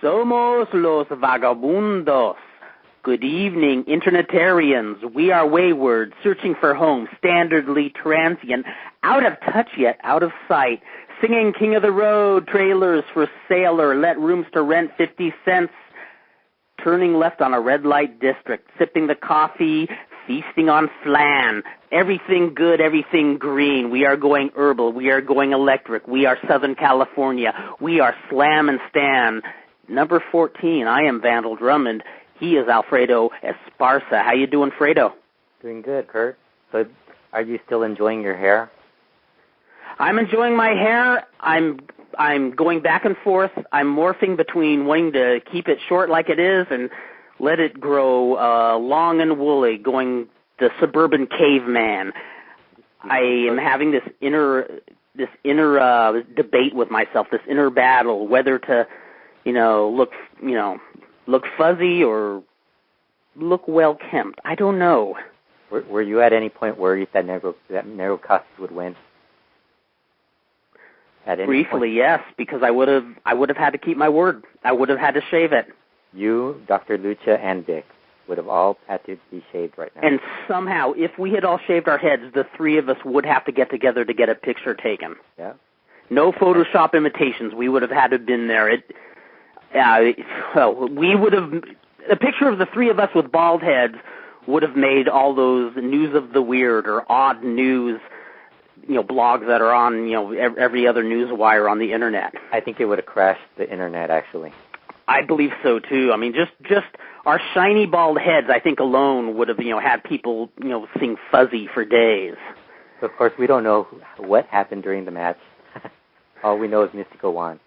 Somos los Vagabundos. Good evening, internetarians. We are wayward, searching for home, standardly transient, out of touch yet out of sight, singing King of the Road, trailers for sailor, let rooms to rent 50 cents, turning left on a red light district, sipping the coffee, feasting on flan, everything good, everything green. We are going herbal, we are going electric, we are Southern California, we are Slam and Stan. Number 14, I am Vandal Drummond. He is Alfredo Esparza. How you doing, Fredo? Doing good, Kurt. So are you still enjoying your hair? I'm enjoying my hair. I'm going back and forth. I'm morphing between wanting to keep it short like it is and let it grow long and woolly, going the suburban caveman. I am having this inner debate with myself, this inner battle, whether to, look fuzzy or look well kempt. I don't know. Were you at any point worried that Negro Casas would win? Briefly, yes, because I would have had to keep my word. I would have had to shave it. You, Dr. Lucha, and Dick would have all had to be shaved right now. And somehow, if we had all shaved our heads, the three of us would have to get together to get a picture taken. Yeah. No Photoshop imitations. We would have had to have been there. We would have. A picture of the three of us with bald heads would have made all those news of the weird or odd news, blogs that are on, every other news wire on the internet. I think it would have crashed the internet, actually. I believe so too. I mean, just our shiny bald heads, I think alone would have, had people, sing fuzzy for days. So of course, we don't know what happened during the match. All we know is Mystico won.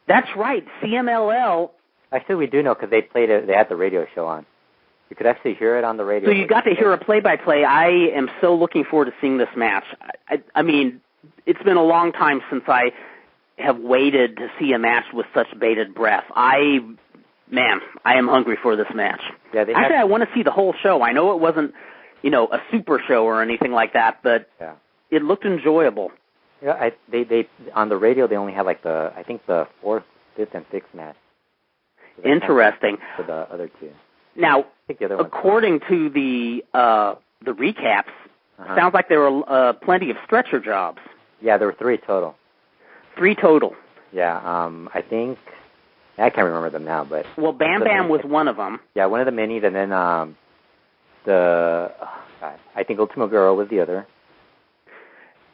That's right, CMLL. Actually, we do know because they played it. They had the radio show on. You could actually hear it on the radio. So you got to hear a play-by-play. I am so looking forward to seeing this match. I mean, it's been a long time since I have waited to see a match with such bated breath. I am hungry for this match. Yeah, actually, I want to see the whole show. I know it wasn't, a super show or anything like that, but It looked enjoyable. Yeah, they on the radio they only had I think the 4th, 5th, and 6th match. So interesting. For the other two. Now, according to the recaps, sounds like there were plenty of stretcher jobs. Yeah, there were 3 total. 3 total. Yeah, I think I can't remember them now, but Bam Bam was one of them. Yeah, one of the minis, and then I think Ultimo Girl was the other.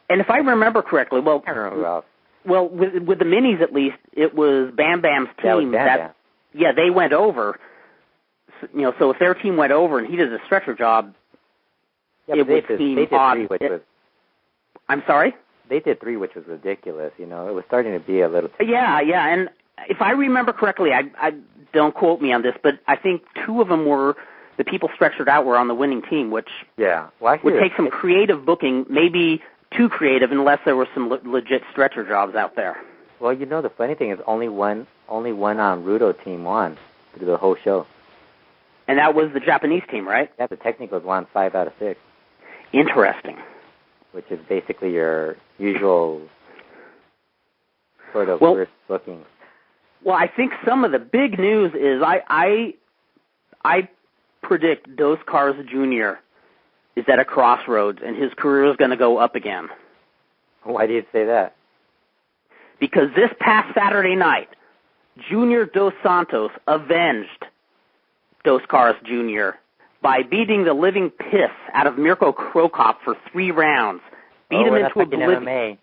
And if I remember correctly, I can't remember who else. Well, with the minis at least, it was Bam Bam's team they went over. So if their team went over and he did a stretcher job, it would seem odd. I'm sorry? They did 3, which was ridiculous. It was starting to be a little. Yeah, and if I remember correctly, I don't quote me on this, but I think 2 of them were the people stretchered out were on the winning team, which would take some creative booking, maybe too creative, unless there were some legit stretcher jobs out there. Well, the funny thing is only one Rudo team won through the whole show. And that was the Japanese team, right? Yeah, the Technicals won 5 out of 6. Interesting. Which is basically your usual sort of worst bookings. Well, I think some of the big news is I predict Dos Caras Jr. is at a crossroads, and his career is going to go up again. Why do you say that? Because this past Saturday night, Junior Dos Santos avenged Dos Caras Jr. by beating the living piss out of Mirko Krokop for 3 rounds. Beat him into oblivion. MMA.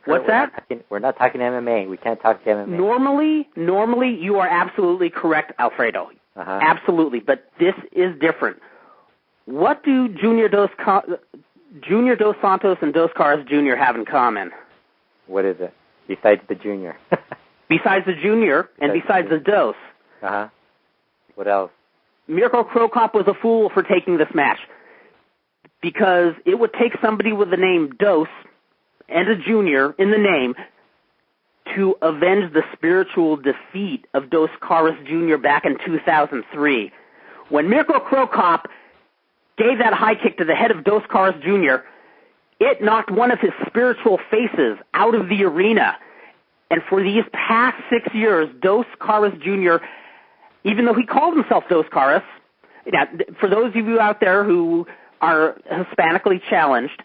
What's that? We're not talking MMA. We can't talk MMA. Normally, you are absolutely correct, Alfredo. Absolutely, but this is different. What do Junior Dos Santos and Dos Caras Jr. have in common? What is it? Besides the Junior. Besides the Junior and besides the Dos. What else? Mirko Krokop was a fool for taking this match because it would take somebody with the name Dos and a Junior in the name to avenge the spiritual defeat of Dos Caras Jr. back in 2003. When Mirko Krokop gave that high kick to the head of Dos Caras Jr., it knocked one of his spiritual faces out of the arena, And for these past 6 years, Dos Caras Jr., even though he called himself Dos Caras, now, for those of you out there who are Hispanically challenged,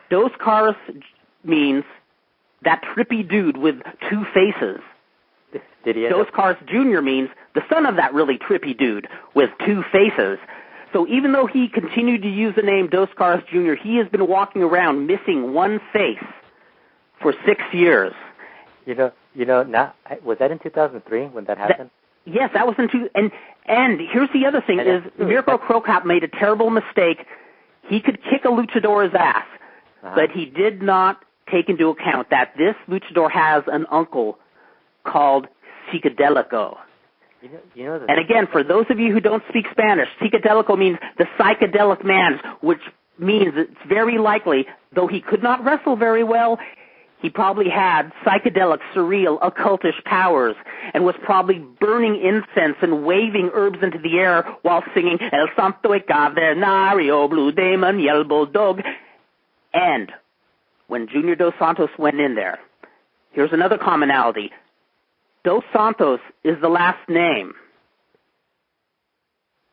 Dos Caras means that trippy dude with two faces. Dos Caras Jr. means the son of that really trippy dude with two faces. So even though he continued to use the name Dos Caras Jr., he has been walking around missing one face for 6 years. You know, now, was that in 2003 when that happened? Yes, that was in and here's the other thing is Mirko Cro Cop made a terrible mistake. He could kick a luchador's ass, but he did not take into account that this luchador has an uncle called Psicodelico. And again, for those of you who don't speak Spanish, Psicodelico means the psychedelic man, which means it's very likely, though he could not wrestle very well, he probably had psychedelic, surreal, occultish powers and was probably burning incense and waving herbs into the air while singing El Santo e Cavernario, Blue Demon, Yellow Bulldog. And when Junior Dos Santos went in there, here's another commonality. Dos Santos is the last name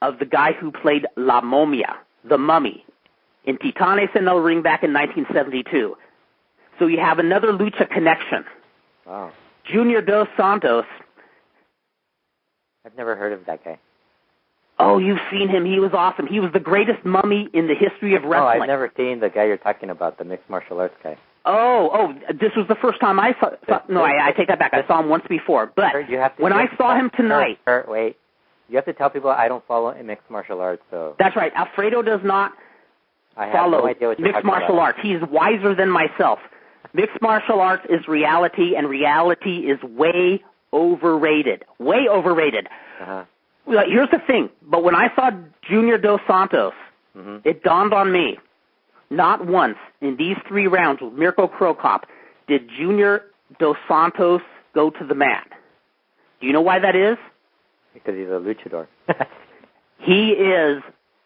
of the guy who played La Momia, the mummy, in Titanes en el Ring back in 1972. So you have another lucha connection. Wow. Junior Dos Santos. I've never heard of that guy. Oh, you've seen him. He was awesome. He was the greatest mummy in the history of wrestling. Oh, I've never seen the guy you're talking about, the mixed martial arts guy. Oh, this was the first time I saw... No, I take that back. I saw him once before. But when I saw him tonight... Wait. You have to tell people I don't follow mixed martial arts, so... That's right. Alfredo does not follow no idea what you're mixed martial arts. He's wiser than myself. Mixed martial arts is reality, and reality is way overrated. Way overrated. Here's the thing. But when I saw Junior Dos Santos, it dawned on me, not once in these 3 rounds with Mirko Cro Cop did Junior Dos Santos go to the mat. Do you know why that is? Because he's a luchador. He is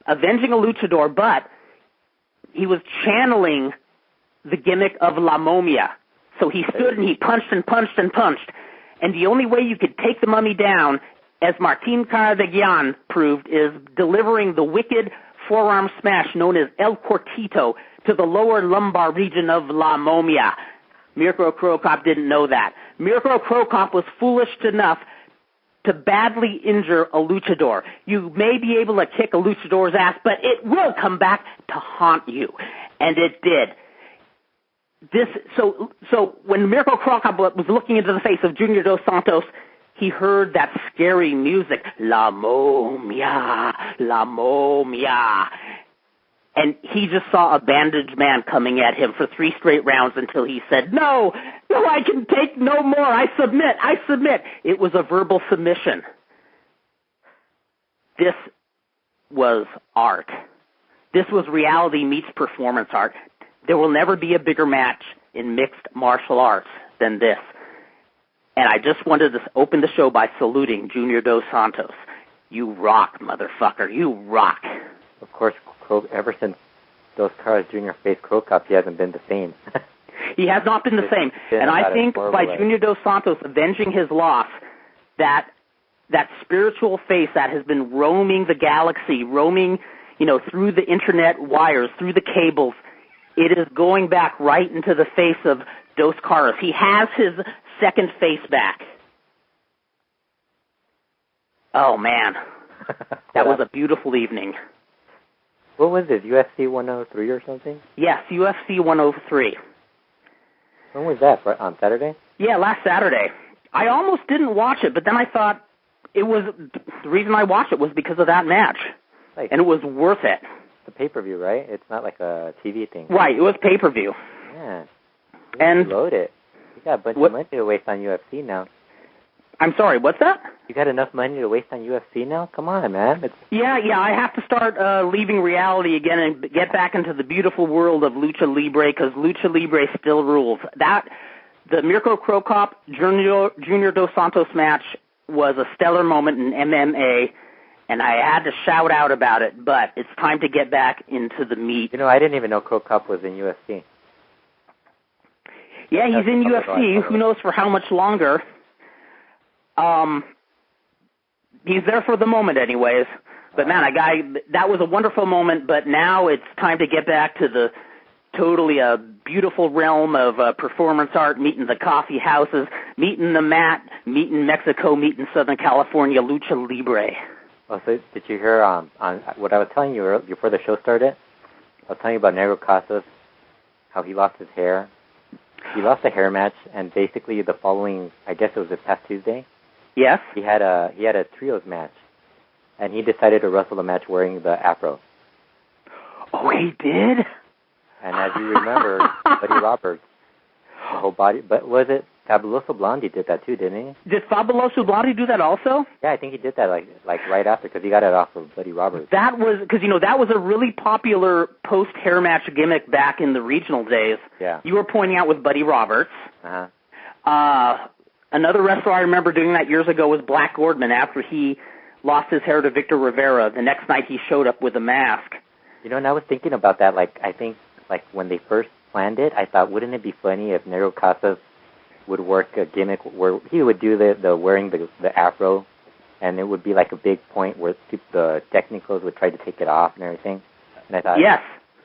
avenging a luchador, but he was channeling the gimmick of La Momia. So he stood and he punched and punched and punched. And the only way you could take the mummy down, as Martin Cardeguian proved, is delivering the wicked forearm smash known as El Cortito to the lower lumbar region of La Momia. Mirko Cro Cop didn't know that. Mirko Cro Cop was foolish enough to badly injure a luchador. You may be able to kick a luchador's ass, but it will come back to haunt you. And it did. So when Mirko Cro Cop was looking into the face of Junior Dos Santos, he heard that scary music, La Momia, La Momia. And he just saw a bandaged man coming at him for 3 straight rounds until he said, No, I can take no more. I submit. It was a verbal submission. This was art. This was reality meets performance art. There will never be a bigger match in mixed martial arts than this. And I just wanted to open the show by saluting Junior Dos Santos. You rock, motherfucker. You rock. Of course, ever since Dos Caras Jr. faced Cro Cop, he hasn't been the same. He has not been the same. And I think by Junior Dos Santos avenging his loss, that spiritual face that has been roaming the galaxy, roaming, through the internet wires, through the cables, it is going back right into the face of Dos Caras. He has his second face back. Oh, man. That was a beautiful evening. What was it, UFC 103 or something? Yes, UFC 103. When was that, on Saturday? Yeah, last Saturday. I almost didn't watch it, but then I thought the reason I watched it was because of that match. And it was worth it. It's a pay-per-view, right? It's not like a TV thing. Right, it was pay-per-view. Yeah. And load it. You got a bunch of money to waste on UFC now. I'm sorry, what's that? You got enough money to waste on UFC now? Come on, man. Yeah, I have to start leaving reality again and get back into the beautiful world of Lucha Libre, because Lucha Libre still rules. The Mirko Cro Cop Junior Dos Santos match was a stellar moment in MMA, and I had to shout out about it, but it's time to get back into the meat. I didn't even know Cro Cop was in UFC. Yeah, he's in UFC. Who knows for how much longer? He's there for the moment, anyways. But man, that was a wonderful moment. But now it's time to get back to the totally beautiful realm of performance art, meeting the coffee houses, meeting the mat, meeting Mexico, meeting Southern California, lucha libre. Oh, so did you hear on what I was telling you before the show started? I was telling you about Negro Casas, how he lost his hair. He lost a hair match, and basically the following, I guess it was this past Tuesday. Yes. He had a trios match, and he decided to wrestle the match wearing the afro. Oh, he did? And as you remember, Buddy Roberts, the whole body, but was it Fabuloso Blondie did that too, didn't he? Did Fabuloso Blondie do that also? Yeah, I think he did that like right after, because he got it off of Buddy Roberts. That was, because, that was a really popular post-hair match gimmick back in the regional days. Yeah. You were pointing out with Buddy Roberts. Uh-huh. Another wrestler I remember doing that years ago was Black Gordman. After he lost his hair to Victor Rivera, the next night he showed up with a mask. And I was thinking about that, I think, when they first planned it, I thought, wouldn't it be funny if Negro Casas would work a gimmick where he would do the wearing the afro, and it would be like a big point where the technicals would try to take it off and everything. And I thought, yes.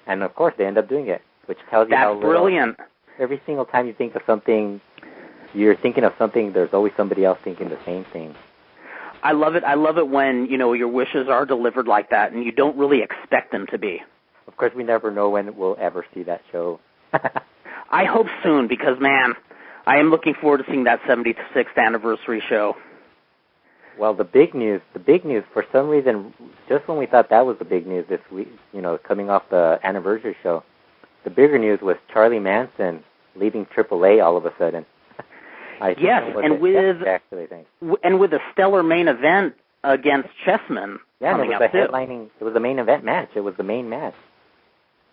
And of course they end up doing it, which tells you how that's brilliant. Every single time you think of something, you're thinking of something, there's always somebody else thinking the same thing. I love it. I love it when, your wishes are delivered like that and you don't really expect them to be. Of course, we never know when we'll ever see that show. I hope soon, because, man, I am looking forward to seeing that 76th anniversary show. Well, the big news, for some reason, just when we thought that was the big news this week, coming off the anniversary show, the bigger news was Charly Manson leaving AAA all of a sudden. Yes, and with a stellar main event against Chessman. Yeah, and it was a main event match. It was the main match.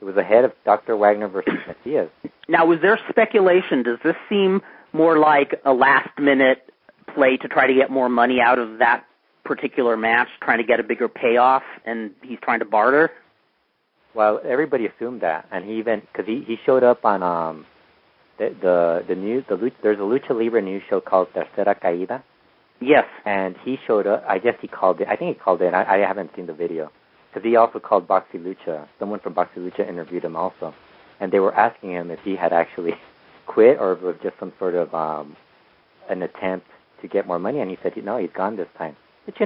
It was ahead of Dr. Wagner versus Matias. Now, was there speculation? Does this seem more like a last-minute play to try to get more money out of that particular match, trying to get a bigger payoff, and he's trying to barter? Well, everybody assumed that, and he even, because he showed up on the news. There's a Lucha Libre news show called Tercera Caída. Yes. And he showed up. I guess he called it. I think he called it. I haven't seen the video. Because he also called Boxy Lucha. Someone from Boxy Lucha interviewed him also. And they were asking him if he had actually quit or if it was just some sort of an attempt to get more money. And he said, no, he's gone this time. But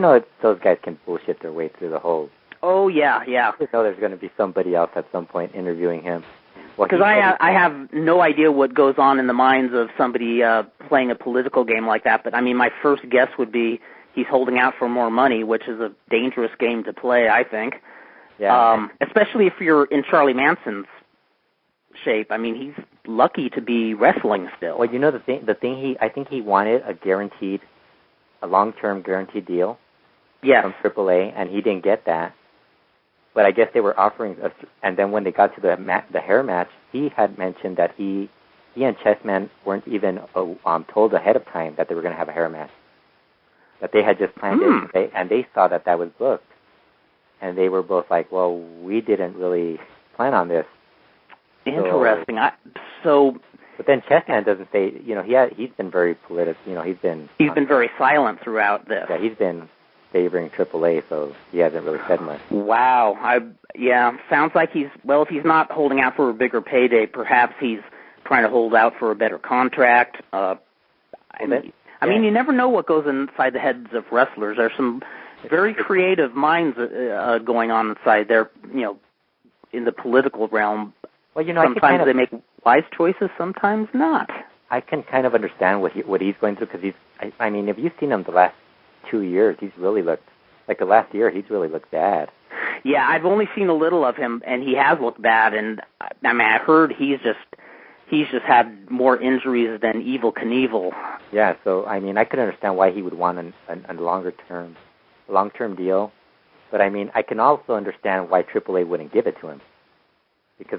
those guys can bullshit their way through the whole... Oh, yeah. There's going to be somebody else at some point interviewing him. Because I have no idea what goes on in the minds of somebody playing a political game like that. But, my first guess would be he's holding out for more money, which is a dangerous game to play, I think. Yeah. Especially if you're in Charly Manson's shape. He's lucky to be wrestling still. Well, the thing I think he wanted a long-term guaranteed deal. Yes. From AAA, and he didn't get that. But I guess they were offering us, and then when they got to the hair match, he had mentioned that he and Chessman weren't even told ahead of time that they were going to have a hair match. That they had just planned it, and they saw that was booked. And they were both like, well, we didn't really plan on this. Interesting. But then Chessman doesn't say, he's been very political, he's been very silent throughout this. Yeah, he's been favoring AAA, so he hasn't really said much. Wow. Sounds like if he's not holding out for a bigger payday, perhaps he's trying to hold out for a better contract. You never know what goes inside the heads of wrestlers. There's some very creative minds going on inside there, in the political realm. Well, sometimes they make wise choices, sometimes not. I can kind of understand what he's going through, because if you've seen him the last 2 years, he's really looked, like the last year, he's really looked bad. Yeah, I've only seen a little of him, and he has looked bad, and I heard he's just had more injuries than Evel Knievel. Yeah, so, I could understand why he would want a long-term deal, but, I can also understand why AAA wouldn't give it to him. Because,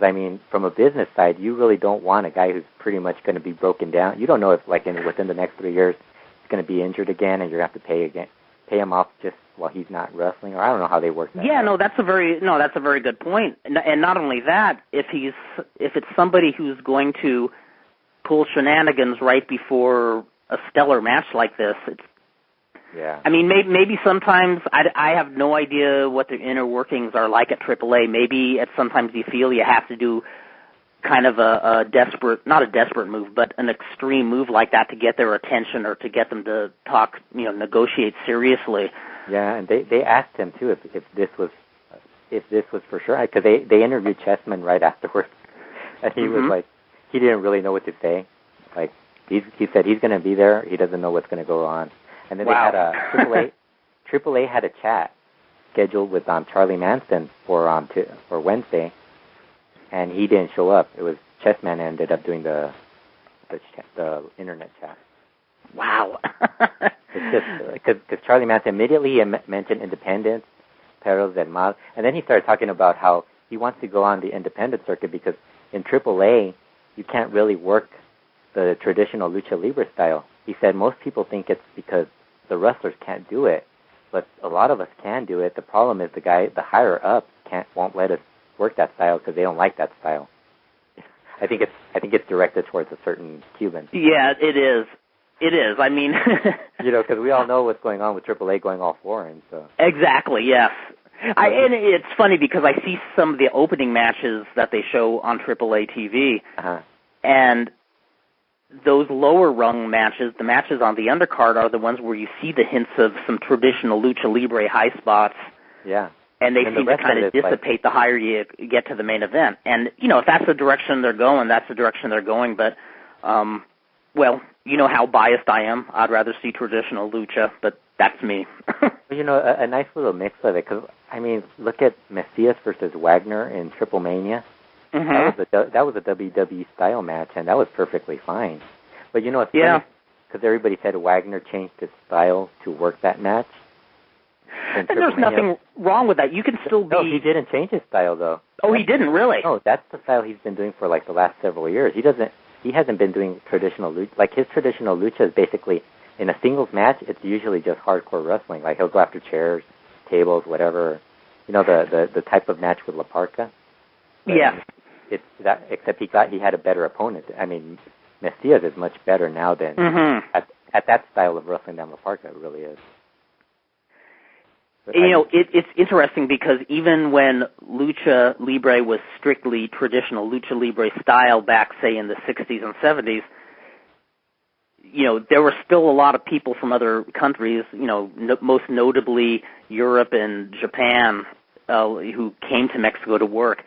from a business side, you really don't want a guy who's pretty much going to be broken down. You don't know if, within the next 3 years, he's going to be injured again, and you're going to have to pay him off just while he's not wrestling, or I don't know how they work that. Yeah, that's a very good point. And not only that, if it's somebody who's going to pull shenanigans right before a stellar match like this. Yeah. I mean, maybe sometimes I have no idea what the inner workings are like at AAA. Maybe sometimes you feel you have to do kind of a desperate, not a desperate move, but an extreme move like that to get their attention or to get them to talk, negotiate seriously. Yeah, and they asked him too if this was for sure, because they interviewed Chessman right afterwards, and he was like, he didn't really know what to say. Like he said he's going to be there, he doesn't know what's going to go on, and then they had a AAA had a chat scheduled with Charly Manson for Wednesday, and he didn't show up. It was Chessman ended up doing the internet chat. Wow. It's just because Charly Manson immediately mentioned independence, Perros del Mal, and then he started talking about how he wants to go on the independent circuit because in AAA you can't really work the traditional lucha libre style. He said most people think it's because the wrestlers can't do it, but a lot of us can do it. The problem is the higher up won't let us work that style because they don't like that style. I think it's directed towards a certain Cuban. Yeah, it is. It is. I mean, because we all know what's going on with AAA going all foreign. So exactly. Yes. And it's funny because I see some of the opening matches that they show on AAA TV, and those lower rung matches, the matches on the undercard, are the ones where you see the hints of some traditional lucha libre high spots. Yeah. And they seem to kind of dissipate the higher you get to the main event. And, if that's the direction they're going, that's the direction they're going. But, well, you know how biased I am. I'd rather see traditional lucha, but that's me. A nice little mix of it. Because, look at Messias versus Wagner in Triple Mania. Mm-hmm. That was a WWE style match, and that was perfectly fine. But, it's funny, because everybody said Wagner changed his style to work that match. And there's nothing wrong with that. You can still be... No, he didn't change his style, though. Oh, he didn't, really? No, that's the style he's been doing for, the last several years. He hasn't been doing traditional lucha. His traditional lucha is basically, in a singles match, it's usually just hardcore wrestling. He'll go after chairs, tables, whatever. The type of match with La Parca. Yes. It's that, except he had a better opponent. Messias is much better now than... At that style of wrestling than La Parca, it really is. It's interesting because even when Lucha Libre was strictly traditional Lucha Libre style back, say, in the 60s and 70s, there were still a lot of people from other countries, most notably Europe and Japan, who came to Mexico to work.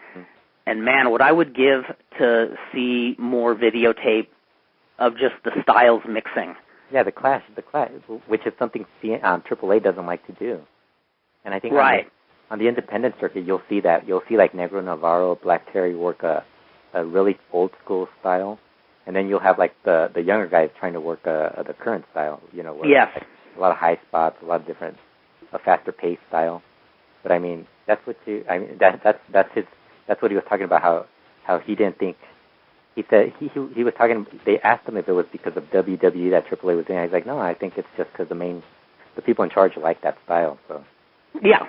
And, man, what I would give to see more videotape of just the styles mixing. Yeah, the clash, which is something AAA doesn't like to do. And I think on the independent circuit, you'll see that. You'll see Negro Navarro, Black Terry work a really old school style, and then you'll have the younger guys trying to work the current style. Where a lot of high spots, a lot of different, a faster paced style. But that's what that's what he was talking about. How he didn't think. He said he was talking. They asked him if it was because of WWE that AAA was doing. He's like, no, I think it's just because the people in charge like that style. So. Yeah,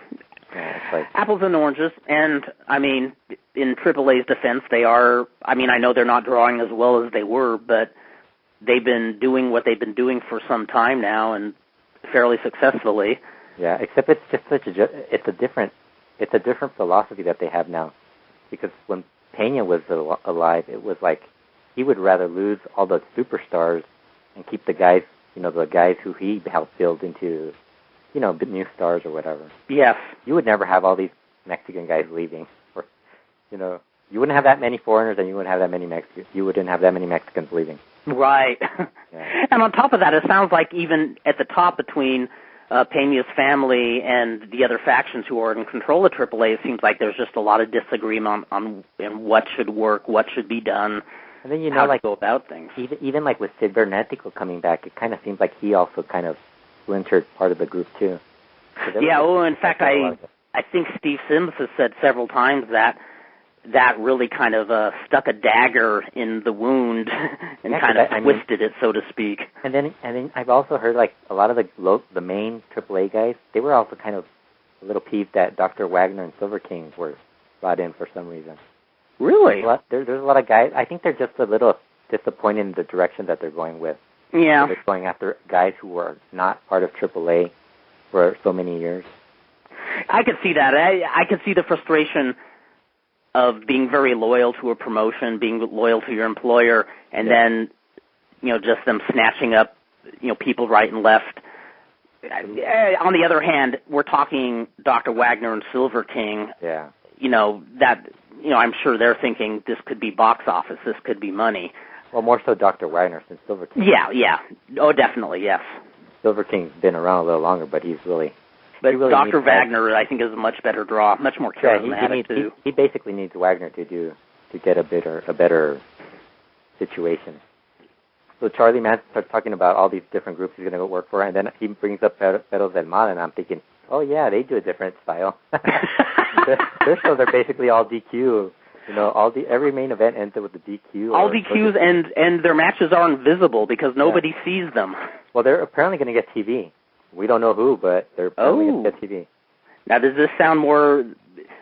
it's apples and oranges, and, in AAA's defense, they are, I know they're not drawing as well as they were, but they've been doing what they've been doing for some time now, and fairly successfully. Yeah, except it's just it's a different philosophy that they have now, because when Pena was alive, it was like he would rather lose all the superstars and keep the guys, the guys who he helped build into... new stars or whatever. Yes. You would never have all these Mexican guys leaving. You wouldn't have that many foreigners, and you wouldn't have that many Mexicans. You wouldn't have that many Mexicans leaving. Right. Yeah. And on top of that, it sounds like even at the top between Pena's family and the other factions who are in control of AAA, it seems like there's just a lot of disagreement on what should work, what should be done, and then how to go about things. Even with Sid Bernetico coming back, it kind of seems like he also kind of splintered part of the group too. So in fact, I think Steve Sims has said several times that really kind of stuck a dagger in the wound and kind of twisted it, so to speak. And then I've also heard a lot of the main AAA guys, they were also kind of a little peeved that Dr. Wagner and Silver King were brought in for some reason. Really? There's a lot of guys. I think they're just a little disappointed in the direction that they're going with. Yeah. So they're going after guys who are not part of AAA for so many years. I could see that. I could see the frustration of being very loyal to a promotion, being loyal to your employer, and then, just them snatching up, people right and left. On the other hand, we're talking Dr. Wagner and Silver King. Yeah. I'm sure they're thinking this could be box office, this could be money. Well, more so Dr. Wagner than Silver King. Yeah. Oh, definitely, yes. Silver King's been around a little longer, but he's really... But really Dr. Wagner, I think, is a much better draw, much more charismatic, too. He basically needs Wagner to get a better situation. So Charly Manson starts talking about all these different groups he's going to go work for, and then he brings up Perros del Mal, and I'm thinking, oh, yeah, they do a different style. Their shows are basically all DQ. Every main event ends with a DQ. All DQs, and their matches are invisible because nobody sees them. Well, they're apparently going to get TV. We don't know who, but they're apparently going to get TV. Now, does this sound more...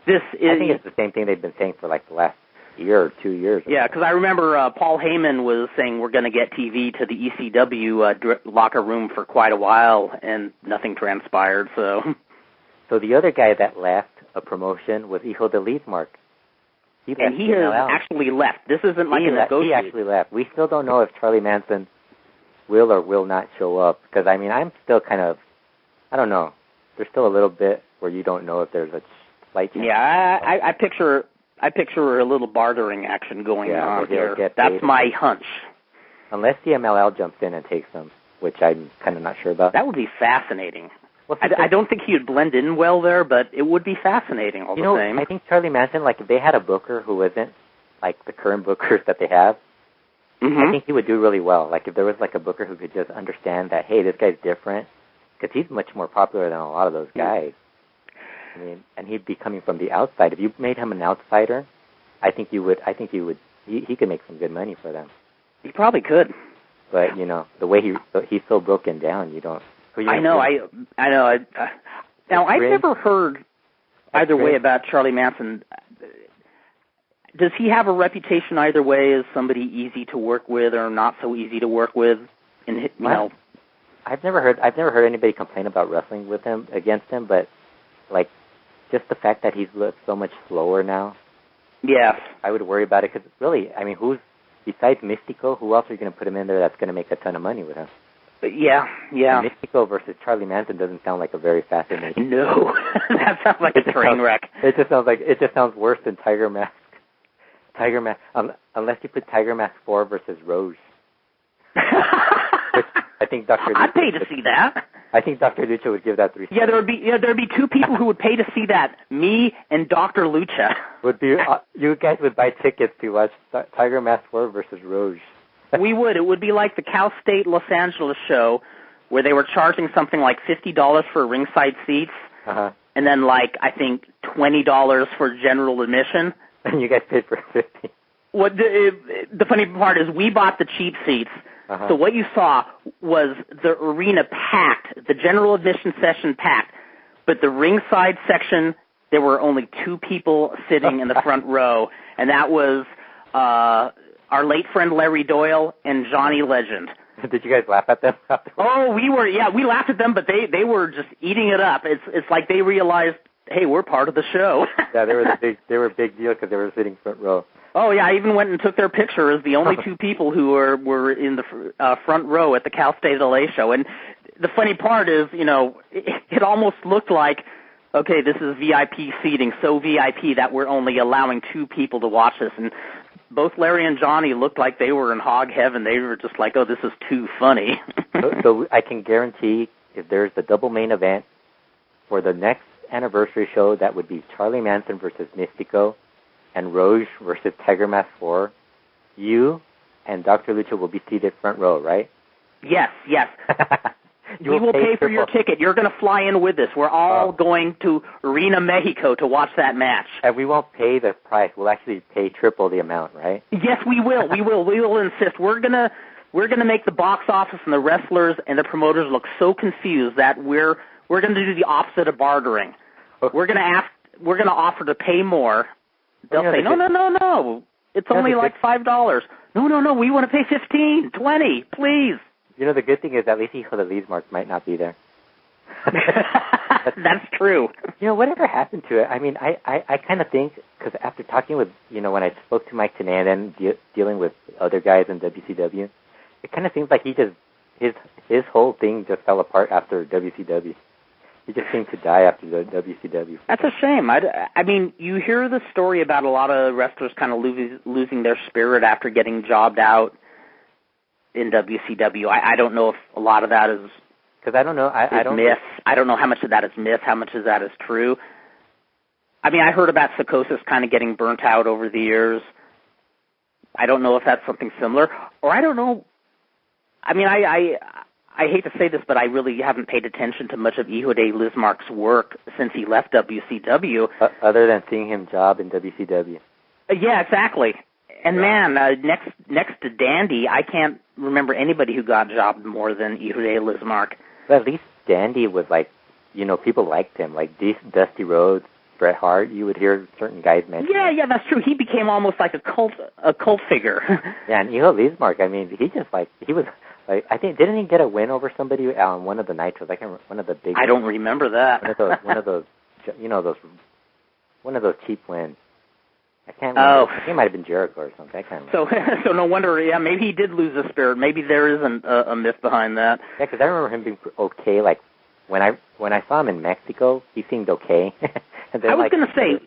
I think it's the same thing they've been saying for like the last year or 2 years. Yeah, because I remember Paul Heyman was saying we're going to get TV to the ECW locker room for quite a while, and nothing transpired, so... So the other guy that left a promotion was Hijo de Lizmark. He has actually left. This isn't like a negotiation. He actually left. We still don't know if Charly Manson will or will not show up, because, I'm still kind of, I don't know. There's still a little bit where you don't know if there's a slight chance. Yeah, I picture a little bartering action going on here. That's my hunch. Unless CMLL jumps in and takes them, which I'm kind of not sure about. That would be fascinating. I don't think he would blend in well there, but it would be fascinating all the same. I think Charly Manson, like, if they had a booker who wasn't like the current bookers that they have, I think he would do really well. Like, if there was, like, a booker who could just understand that, hey, this guy's different, because he's much more popular than a lot of those guys. And he'd be coming from the outside. If you made him an outsider, I think he could make some good money for them. He probably could. But, the way he's so broken down, you don't... I know. Now, I've never heard either way about Charly Manson. Does he have a reputation either way as somebody easy to work with or not so easy to work with? I've never heard anybody complain about wrestling against him, but like just the fact that he's so much slower now. Yes. I would worry about it because really, who's besides Mystico? Who else are you going to put him in there that's going to make a ton of money with him? Yeah. And Mystico versus Charly Manson doesn't sound like a very fascinating. No, that sounds like a train wreck. It just sounds worse than Tiger Mask. Unless you put Tiger Mask 4 versus Rouge. I think Dr. I'd pay to see that. I think Dr. Lucha would give that 3 stars. There'd be two people who would pay to see that. Me and Dr. Lucha. You guys would buy tickets to watch Tiger Mask 4 versus Rouge. We would. It would be like the Cal State Los Angeles show where they were charging something like $50 for ringside seats, and then I think $20 for general admission. And you guys paid for $50. The funny part is we bought the cheap seats, so what you saw was the arena packed, the general admission session packed, but the ringside section, there were only 2 people sitting in the front row, and that was our late friend Larry Doyle and Johnny Legend. Did you guys laugh at them? Oh, we laughed at them, but they were just eating it up. It's like they realized, hey, we're part of the show. Yeah, they were a big deal because they were sitting front row. Oh yeah, I even went and took their picture as the only 2 people who were in the front row at the Cal State LA show. And the funny part is, it almost looked like, okay, this is VIP seating, so VIP that we're only allowing 2 people to watch this. And both Larry and Johnny looked like they were in hog heaven. They were just like, oh, this is too funny. So I can guarantee if there's the double main event for the next anniversary show, that would be Charly Manson versus Mystico and Rouge versus Tiger Mask 4. You and Dr. Lucha will be seated front row, right? Yes. We will pay for your ticket. You're going to fly in with us. We're all going to Arena Mexico to watch that match. And we won't pay the price. We'll actually pay triple the amount, right? Yes, we will. We will insist. We're gonna make the box office and the wrestlers and the promoters look so confused that we're gonna do the opposite of bartering. We're gonna offer to pay more. They'll say, no. It's only like $5. No, we want to pay 15, 20, please. You know, the good thing is at least Hijo de Lizmark might not be there. That's true. You know, whatever happened to it? I mean, I kind of think, because after talking with, you know, when I spoke to Mike Tenay and then dealing with other guys in WCW, it kind of seems like he just, his whole thing just fell apart after WCW. He just seemed to die after the WCW. That's a shame. I mean, you hear the story about a lot of wrestlers kind of losing their spirit after getting jobbed out in WCW. I don't know if a lot of that is... Because I don't know. I don't myth. I don't know how much of that is myth, how much of that is true. I mean, I heard about Psychosis kind of getting burnt out over the years. I don't know if that's something similar. Or I don't know. I mean, I hate to say this, but I really haven't paid attention to much of Hijo de Lizmark's work since he left WCW. Other than seeing him job in WCW. Yeah, exactly. And man, next to Dandy, I can't remember anybody who got jobbed more than Hijo de Lizmark. But at least Dandy was like, you know, people liked him. Like Dusty Rhodes, Bret Hart, you would hear certain guys mention. Yeah, that's true. He became almost like a cult figure. Yeah, and Hijo Lizmark, I mean, he was like, I think, didn't he get a win over somebody on one of the Nitros? I can't remember, one of the big. I don't remember that. One of those, you know, one of those cheap wins. I can't remember. I think it might have been Jericho or something. I can't remember. So no wonder, yeah, maybe he did lose his spirit. Maybe there isn't a myth behind that. Yeah, because I remember him being okay. Like, when I saw him in Mexico, he seemed okay. And then, I was going to say,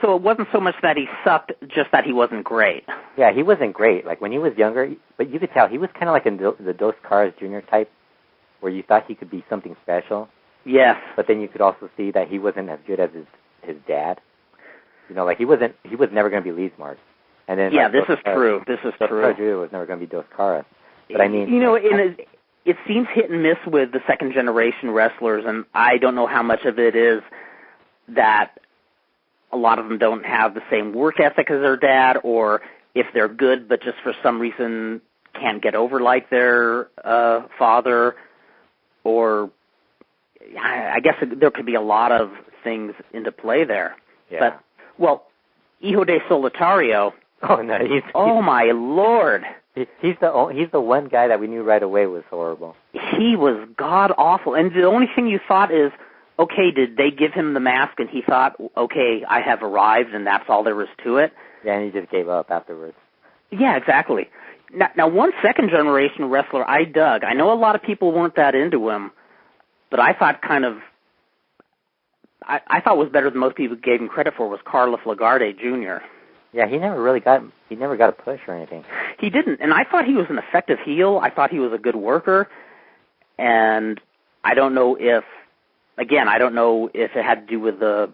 so it wasn't so much that he sucked, just that he wasn't great. Yeah, he wasn't great. Like, when he was younger, but you could tell he was kind of like in the Dos Caras Jr. type, where you thought he could be something special. Yes. But then you could also see that he wasn't as good as his dad. You know, like he was never going to be Lizmark. And then yeah, this is true. This is Dos true. Caras Jr. was never going to be Dos Caras. But I mean, you know, it seems hit and miss with the second generation wrestlers, and I don't know how much of it is that a lot of them don't have the same work ethic as their dad, or if they're good but just for some reason can't get over like their father, or I guess there could be a lot of things into play there. Yeah. But, well, Hijo de Solitario. Oh no! Oh my Lord! He's the one guy that we knew right away was horrible. He was god awful, and the only thing you thought is, okay, did they give him the mask, and he thought, okay, I have arrived, and that's all there was to it? Yeah, and he just gave up afterwards. Yeah, exactly. Now, one second generation wrestler I dug. I know a lot of people weren't that into him, but I thought I thought was better than most people gave him credit for was Carlos Lagarde Jr. Yeah, he never got a push or anything. He didn't, and I thought he was an effective heel. I thought he was a good worker, and I don't know if it had to do with the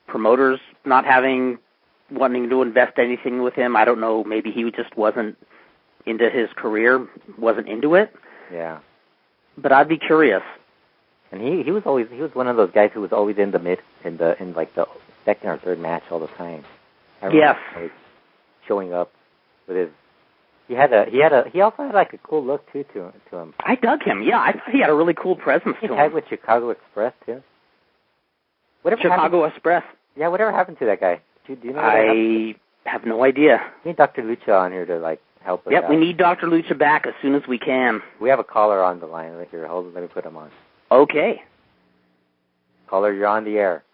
promoters not wanting to invest anything with him. I don't know, maybe he just wasn't into his career, wasn't into it. Yeah. But I'd be curious. And he was one of those guys who was always in like the second or third match all the time. Yes. Showing up with his he also had like a cool look too to him. I dug him. Yeah, I thought he had a really cool presence to him. He had with Chicago Express too. Chicago Express. Yeah, whatever happened to that guy? Do you know? I have no idea. We need Dr. Lucha on here to like help us. Yep, out. we need Dr. Lucha back as soon as we can. We have a caller on the line right here. Hold on, let me put him on. Okay. Caller, you're on the air.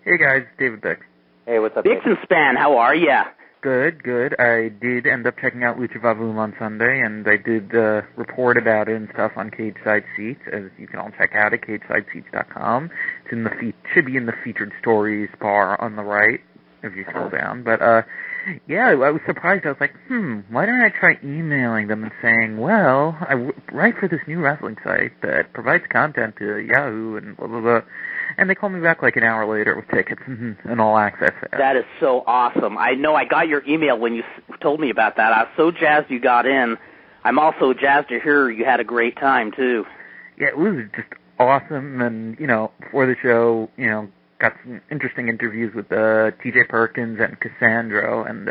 Hey guys, David Bick. Hey, what's up, Bix and Span, how are ya? Good. I did end up checking out Lucha Vavoom on Sunday, and I did report about it and stuff on Cage Side Seats, as you can all check out at CageSideSeats.com. It's should be in the featured stories bar on the right if you scroll down. But yeah, I was surprised. I was like, why don't I try emailing them and saying, well, I write for this new wrestling site that provides content to Yahoo and blah blah blah. And they called me back like an hour later with tickets and all access there. That is so awesome. I know I got your email when you told me about that. I was so jazzed you got in. I'm also jazzed to hear you had a great time, too. Yeah, it was just awesome. And, before the show, got some interesting interviews with TJ Perkins and Cassandro. And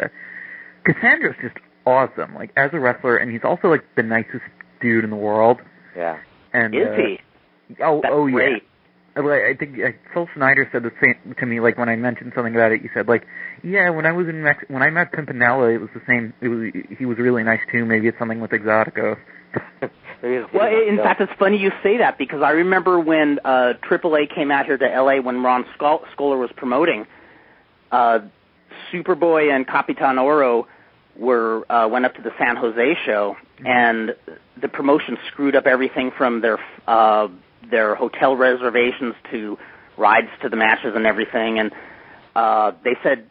Cassandro's just awesome, like, as a wrestler. And he's also, like, the nicest dude in the world. Yeah. And, is he? Oh, That's yeah. Great. I think Phil Snyder said the same to me. Like when I mentioned something about it, he said like, yeah, when I was in when I met Pimpinella, it was the same. He was really nice too. Maybe it's something with Exotico. Well, in fact, it's funny you say that because I remember when AAA came out here to LA when Ron Skoler was promoting. Superboy and Capitan Oro went up to the San Jose show, and the promotion screwed up everything from their hotel reservations to rides to the matches and everything. And they said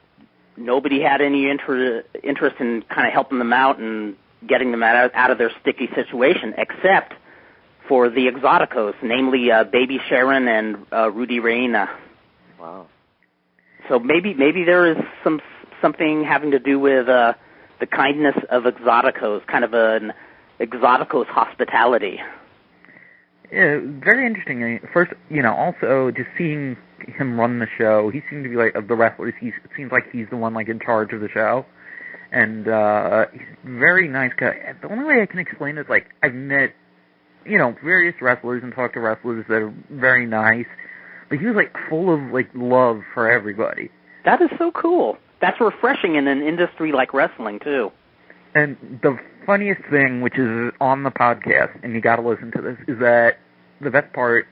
nobody had any interest in kind of helping them out and getting them out of their sticky situation, except for the Exoticos, namely Baby Sharon and Rudy Reina. Wow. So maybe there is something having to do with the kindness of Exoticos, kind of an Exoticos hospitality. Yeah, very interesting. First, also just seeing him run the show, he seemed to be like of the wrestlers. It seems like he's the one like in charge of the show, and he's a very nice guy. The only way I can explain it is like I've met, various wrestlers and talked to wrestlers that are very nice, but he was like full of like love for everybody. That is so cool. That's refreshing in an industry like wrestling too. And the funniest thing, which is on the podcast, and you got to listen to this, is that the best part,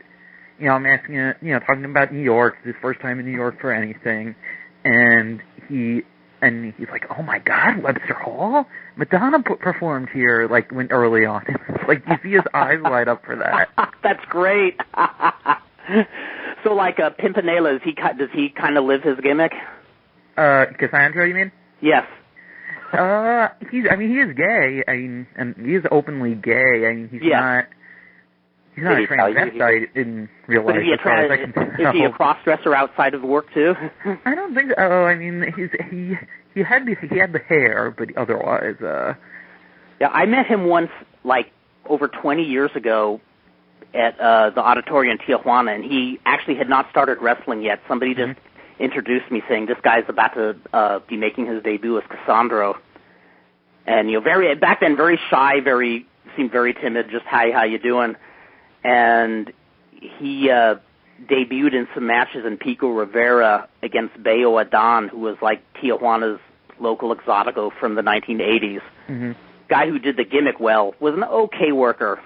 I'm asking, talking about New York, it's his first time in New York for anything, and he's like, oh my God, Webster Hall? Madonna performed here, like, when early on. Like, you see his eyes light up for that. That's great. So, like, Pimpinella, does he kind of live his gimmick? Cassandra, you mean? Yes. He is gay. And he is openly gay. He's not a transvestite in real life. Is he a cross-dresser outside of work too? I don't think so. He had the hair, but otherwise, Yeah, I met him once, like over 20 years ago, at the auditorium in Tijuana, and he actually had not started wrestling yet. Somebody just introduced me saying this guy's about to be making his debut as Cassandro. And back then very shy, seemed very timid, just hi, how you doing? And he debuted in some matches in Pico Rivera against Bayo Adan, who was like Tijuana's local Exotico from the 1980s. Mm-hmm. Guy who did the gimmick well, was an okay worker.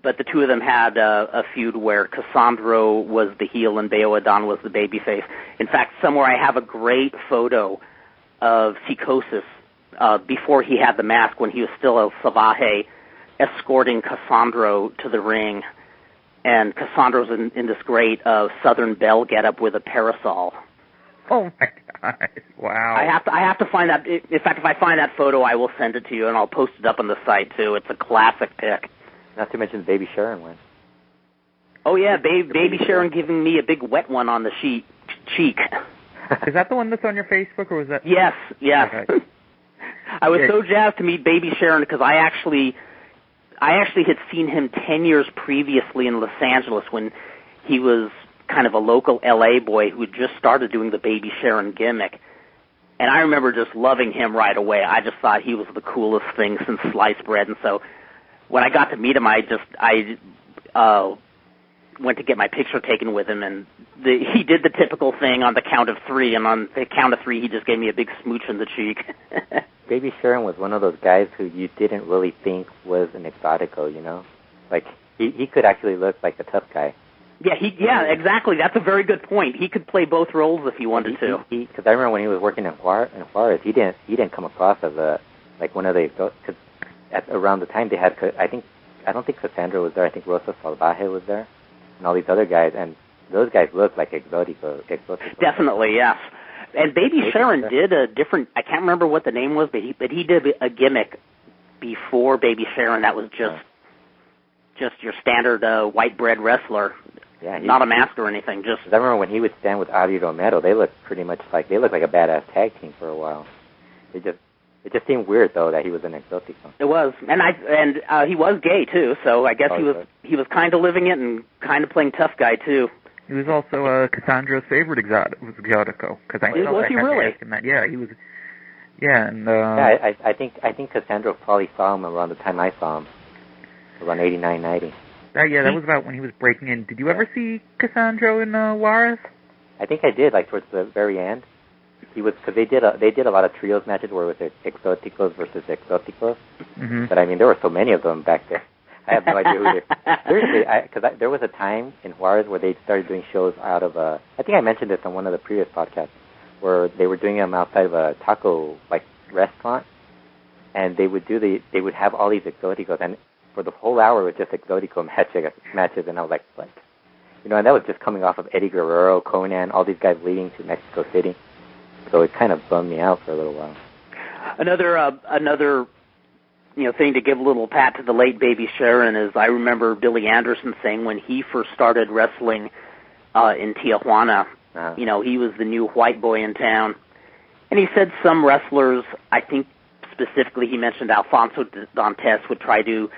But the two of them had a feud where Cassandro was the heel and Bayo Adan was the babyface. In fact, somewhere I have a great photo of Psicosis before he had the mask, when he was still El Salvaje, escorting Cassandro to the ring. And Cassandro's in this great Southern Belle getup with a parasol. Oh my God! Wow. I have to find that. In fact, if I find that photo, I will send it to you, and I'll post it up on the site too. It's a classic pic. Not to mention the Baby Sharon one. Oh yeah, Baby Sharon giving me a big wet one on the cheek. Is that the one that's on your Facebook, or was that? Yes. Okay. I was so jazzed to meet Baby Sharon because I actually had seen him 10 years previously in Los Angeles when he was kind of a local LA boy who had just started doing the Baby Sharon gimmick. And I remember just loving him right away. I just thought he was the coolest thing since sliced bread. And so when I got to meet him, I went to get my picture taken with him, and he did the typical thing on the count of three, and on the count of three, he just gave me a big smooch in the cheek. Baby Sharon was one of those guys who you didn't really think was an Exotico, Like, he could actually look like a tough guy. Yeah, exactly. That's a very good point. He could play both roles if he wanted to. Because I remember when he was working in Juarez, he didn't come across as one of the, because around the time they had, I don't think Cassandra was there. I think Rosa Salvaje was there, and all these other guys, and those guys looked like Exotico. Definitely, yes. And Baby Sharon did a different, I can't remember what the name was, but he did a gimmick before Baby Sharon that was just your standard white bread wrestler. Yeah, not a mask or anything. Just. I remember when he would stand with Adi Romero, they looked pretty much like a badass tag team for a while. It just seemed weird though that he was an Exotico. It was, and he was gay too, so I guess he was kind of living it and kind of playing tough guy too. He was also Cassandra's favorite Exotico. Was he really? Yeah, he was. Yeah, and I think Cassandra probably saw him around the time I saw him, around 89, 90. That was about when he was breaking in. Did you ever see Cassandro in Juarez? I think I did, like towards the very end. He was, because they did a lot of trios matches where it was exoticos versus exoticos. Mm-hmm. But I mean, there were so many of them back there. I have no idea who they. Seriously, because there was a time in Juarez where they started doing shows out of a. I think I mentioned this on one of the previous podcasts, where they were doing them outside of a taco restaurant, and they would have all these exoticos, and for the whole hour it was just exotico matches, and I was like, what? And that was just coming off of Eddie Guerrero, Konnan, all these guys leading to Mexico City. So it kind of bummed me out for a little while. Another thing to give a little pat to the late Baby Sharon is I remember Billy Anderson saying when he first started wrestling in Tijuana, he was the new white boy in town. And he said some wrestlers, I think specifically he mentioned Alfonso Dantes would try to,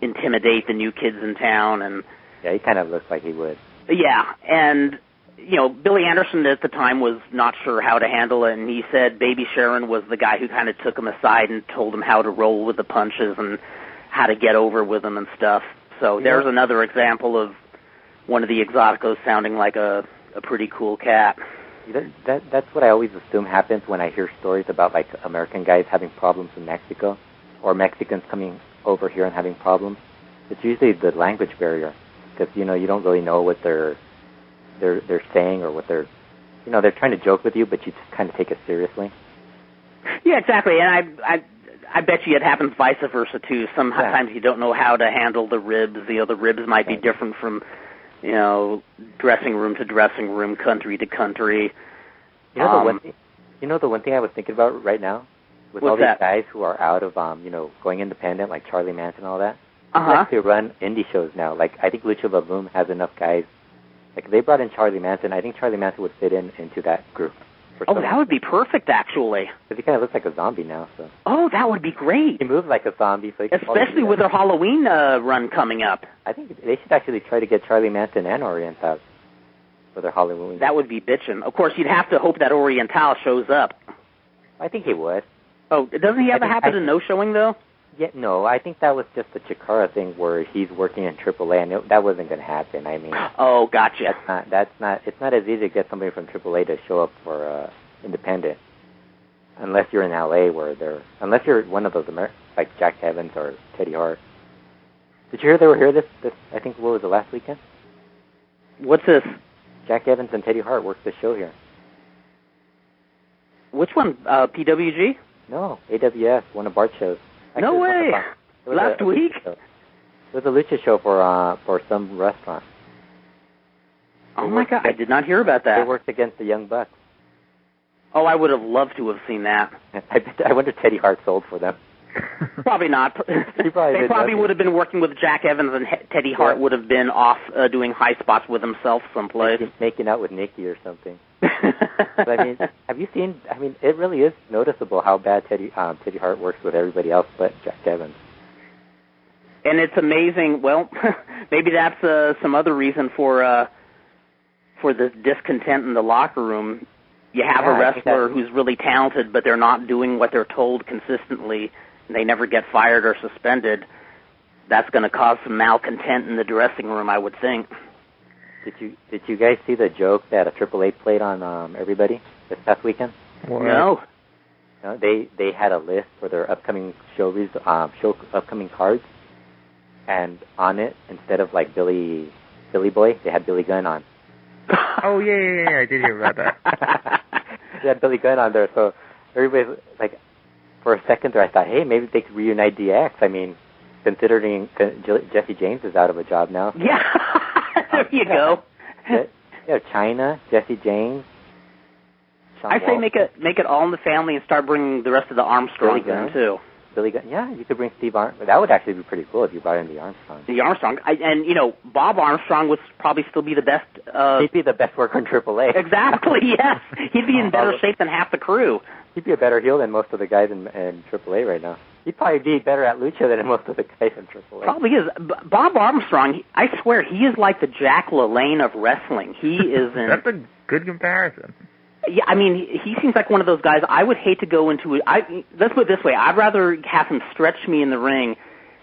intimidate the new kids in town. And yeah, he kind of looks like he would. Yeah, and Billy Anderson at the time was not sure how to handle it, and he said Baby Sharon was the guy who kind of took him aside and told him how to roll with the punches and how to get over with them and stuff. So there's another example of one of the exoticos sounding like a pretty cool cat. That's what I always assume happens when I hear stories about, like, American guys having problems in Mexico or Mexicans coming over here and having problems. It's usually the language barrier because, you don't really know what they're saying or what they're trying to joke with you, but you just kind of take it seriously. Yeah, exactly. And I bet you it happens vice versa too. Sometimes you don't know how to handle the ribs. The ribs might be different from, dressing room to dressing room, country to country. The one thing I was thinking about right now with all these guys who are out of going independent, like Charly Manson and all that. They run indie shows now. Like I think Lucha Vavoom has enough guys. Like, if they brought in Charly Manson, I think Charly Manson would fit into that group. That would be perfect, actually. Because he kind of looks like a zombie now, so. Oh, that would be great. He moves like a zombie, so especially with their Halloween run coming up. I think they should actually try to get Charly Manson and Oriental for their Halloween. That would be bitchin'. Of course, you'd have to hope that Oriental shows up. I think he would. Oh, doesn't he have a habit of no-showing, though? Yeah, no, I think that was just the Chikara thing where he's working in AAA, and that wasn't going to happen. I mean, oh, gotcha. It's not as easy to get somebody from AAA to show up for independent, unless you're in LA unless you're one of those like Jack Evans or Teddy Hart. Did you hear they were here this I think what was the last weekend? What's this? Jack Evans and Teddy Hart worked the show here. Which one? PWG? No, AWS, one of Bart's shows. Actually, no way! Last week? It was a lucha show for some restaurant. Oh my God, I did not hear about that. They worked against the Young Bucks. Oh, I would have loved to have seen that. I wonder if Teddy Hart sold for them. Probably not. They probably would have been working with Jack Evans, and Teddy Hart would have been off doing high spots with himself someplace. Making out with Nikki or something. But, I mean, have you seen? I mean, it really is noticeable how bad Teddy Hart works with everybody else but Jack Evans. And it's amazing. Well, maybe that's some other reason for this discontent in the locker room. You have a wrestler who's really talented, but they're not doing what they're told consistently, and they never get fired or suspended. That's going to cause some malcontent in the dressing room, I would think. Did you guys see the joke that a AAA played on everybody this past weekend? What? No. No, they had a list for their upcoming upcoming cards, and on it, instead of like Billy Boy, they had Billy Gunn on. Oh yeah, I did hear about that. They had Billy Gunn on there, so everybody's like, for a second there, I thought, hey, maybe they could reunite DX. I mean, considering Jesse James is out of a job now. Yeah, there you go. Yeah, China, Jesse James. I say make it all in the family and start bringing the rest of the Armstrongs in too. Billy Gunn. Yeah, you could bring Steve Armstrong. That would actually be pretty cool if you brought in the Armstrong. The Armstrong. And Bob Armstrong would probably still be the best. He'd be the best worker in AAA. Exactly, yes. He'd be in better shape than half the crew. He'd be a better heel than most of the guys in AAA right now. He'd probably be better at lucha than most of the guys in AAA. Probably is. Bob Armstrong, I swear, he is like the Jack LaLanne of wrestling. He is in... That's a good comparison. Yeah, I mean, he seems like one of those guys I would hate to go into. Let's put it this way. I'd rather have him stretch me in the ring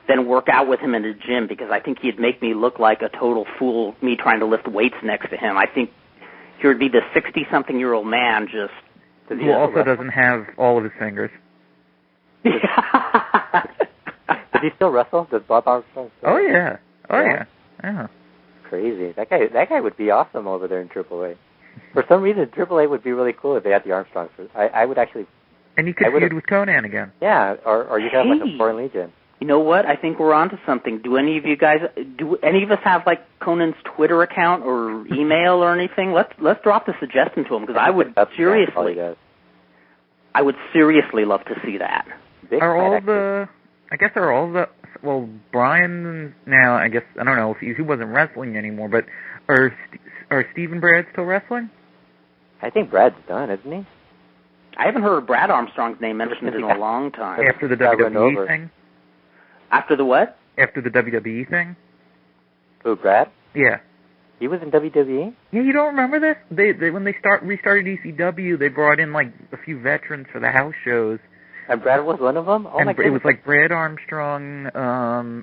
than work out with him in the gym, because I think he'd make me look like a total fool, me trying to lift weights next to him. I think he would be the 60-something-year-old man just... Who also doesn't have all of his fingers. Does he still wrestle? Does Bob Armstrong still Oh, yeah. Oh, yeah. Yeah. Crazy. That guy would be awesome over there in AAA. For some reason, AAA would be really cool if they had the Armstrongs. I would actually... And you could feud with Konnan again. Yeah, or you could have like a Foreign Legion. You know what? I think we're onto something. Do any of us have like Konnan's Twitter account or email or anything? Let's drop the suggestion to him, because I would seriously love to see that. Well, Brian now, I guess, I don't know if he wasn't wrestling anymore, but are Steve and Brad still wrestling? I think Brad's done, isn't he? I haven't heard Brad Armstrong's name mentioned in a long time. After the WWE thing? After the what? After the WWE thing. Who, Brad? Yeah. He was in WWE? Yeah, you don't remember this? They when they restarted ECW, they brought in like a few veterans for the house shows. And Brad was one of them? Oh, and my goodness. It was like Brad Armstrong,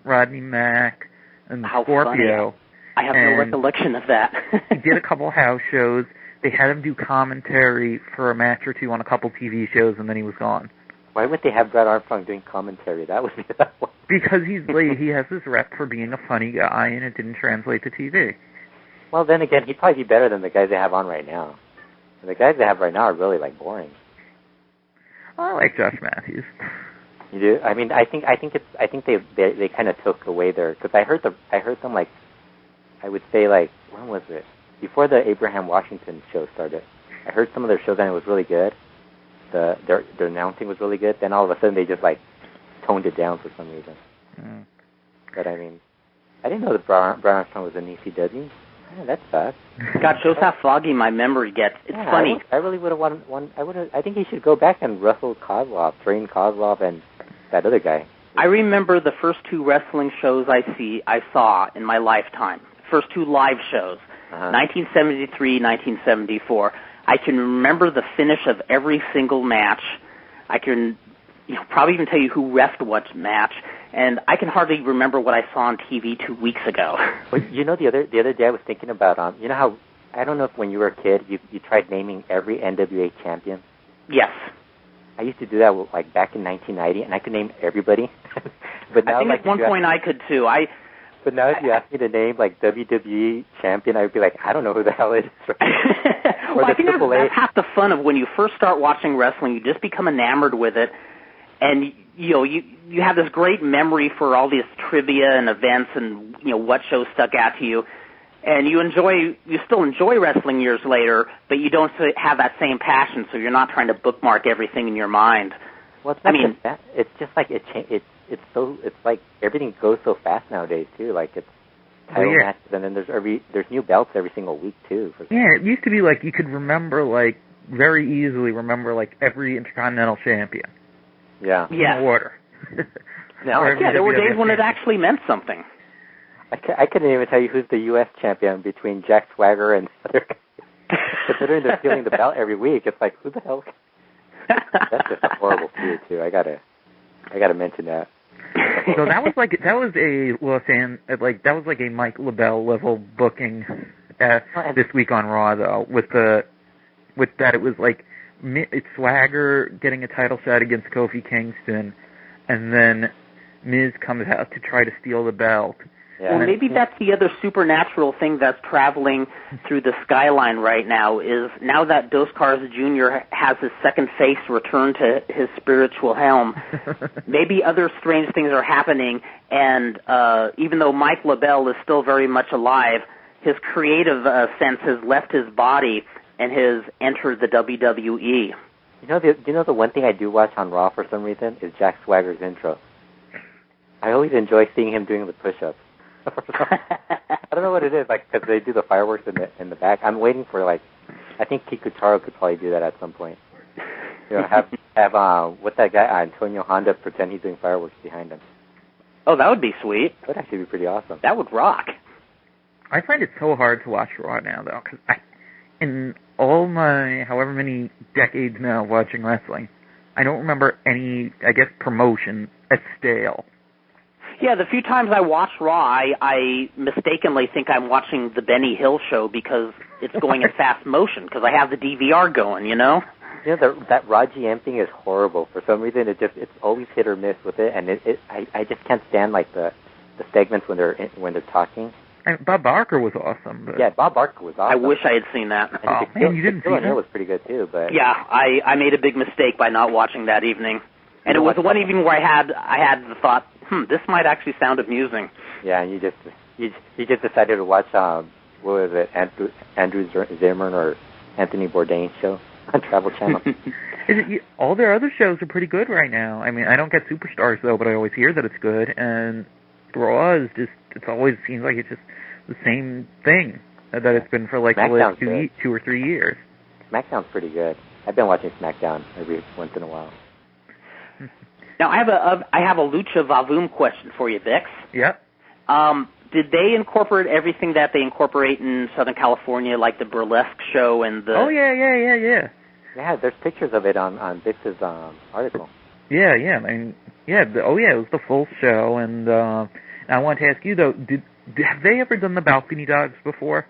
Rodney Mack, and How Scorpio. Funny. I have no recollection of that. He did a couple house shows. They had him do commentary for a match or two on a couple TV shows, and then he was gone. Why would they have Brad Armstrong doing commentary? That would be that one. Because he has this rep for being a funny guy, and it didn't translate to TV. Well, then again, he'd probably be better than the guys they have on right now. And the guys they have right now are really like boring. I like Josh Matthews. You do? I mean, I think they kind of took away their, because I heard them like, I would say like, when was it? Before the Abraham Washington show started. I heard some of their shows and it was really good. Their announcing was really good. Then all of a sudden they just like toned it down for some reason. Mm. But I mean, I didn't know that Brian Armstrong was in ECW. Yeah, that sucks. God, shows how foggy my memory gets. It's funny. I really would have wanted. I think he should go back and wrestle Kozlov, train Kozlov, and that other guy. I remember the first two wrestling shows I saw in my lifetime. First two live shows, 1973, 1974. I can remember the finish of every single match. I can probably even tell you who refed what match, and I can hardly remember what I saw on TV 2 weeks ago. Well, the other day I was thinking about you know how, I don't know if when you were a kid you tried naming every NWA champion. Yes. I used to do that like back in 1990, and I could name everybody. But now, I think like, at one point I could too. But now if you ask me to name like WWE champion, I would be like, I don't know who the hell it is. Well, I think that's half the fun of when you first start watching wrestling. You just become enamored with it, and you have this great memory for all these trivia and events and what shows stuck out to you, and you still enjoy wrestling years later, but you don't have that same passion, so you're not trying to bookmark everything in your mind. Well, it's just like it's like everything goes so fast nowadays too. Like it's title matches, and then there's new belts every single week too. Yeah, it used to be like you could remember very easily like every Intercontinental champion. Yeah. Yeah. In order. There were days when it actually meant something. I couldn't even tell you who's the U.S. champion between Jack Swagger and other guys. Considering they're stealing the belt every week, it's like, who the hell? That's just a horrible feud too. I gotta mention that. So that was like a Mike LaBelle level booking this week on Raw, though. With that, it was like it's Swagger getting a title shot against Kofi Kingston, and then Miz comes out to try to steal the belt. Yeah. Well, maybe that's the other supernatural thing that's traveling through the skyline right now, is now that Dos Caras Jr. has his second face return to his spiritual helm, maybe other strange things are happening, and even though Mike LaBelle is still very much alive, his creative sense has left his body and has entered the WWE. You know the one thing I do watch on Raw for some reason is Jack Swagger's intro. I always enjoy seeing him doing the push-ups. I don't know what it is, like, because they do the fireworks in the back. I'm waiting for, like, I think Kikucharo could probably do that at some point. Have what's that guy, Antonio Honda, pretend he's doing fireworks behind him. Oh, that would be sweet. That would actually be pretty awesome. That would rock. I find it so hard to watch Raw now, though, because in all my however many decades now of watching wrestling, I don't remember any, I guess, promotion as stale Yeah, the few times I watch Raw, I mistakenly think I'm watching the Benny Hill show because it's going in fast motion because I have the DVR going, you know? You know, that Raw GM thing is horrible. For some reason, it's always hit or miss with it, and I just can't stand like the segments when they're talking. And Bob Barker was awesome. Yeah, Bob Barker was awesome. I wish I had seen that. And man, you didn't see that? Hill was pretty good too, but yeah, I made a big mistake by not watching that evening, and it was the one evening where I had the thought, this might actually sound amusing. Yeah, and you just decided to watch what was it, Andrew Zimmern or Anthony Bourdain's show on Travel Channel. All their other shows are pretty good right now. I mean, I don't get Superstars though, but I always hear that it's good, and Raw is just, it always seems like it's just the same thing that it's been for like the last 2 or 3 years. SmackDown's pretty good. I've been watching SmackDown every once in a while. Now, I have a Lucha Vavoom question for you, Vix. Yep. Did they incorporate everything that they incorporate in Southern California, like the burlesque show and the... Oh, yeah. Yeah, there's pictures of it on Vix's article. Yeah. I mean, it was the full show, and I want to ask you, though, have they ever done the balcony dogs before?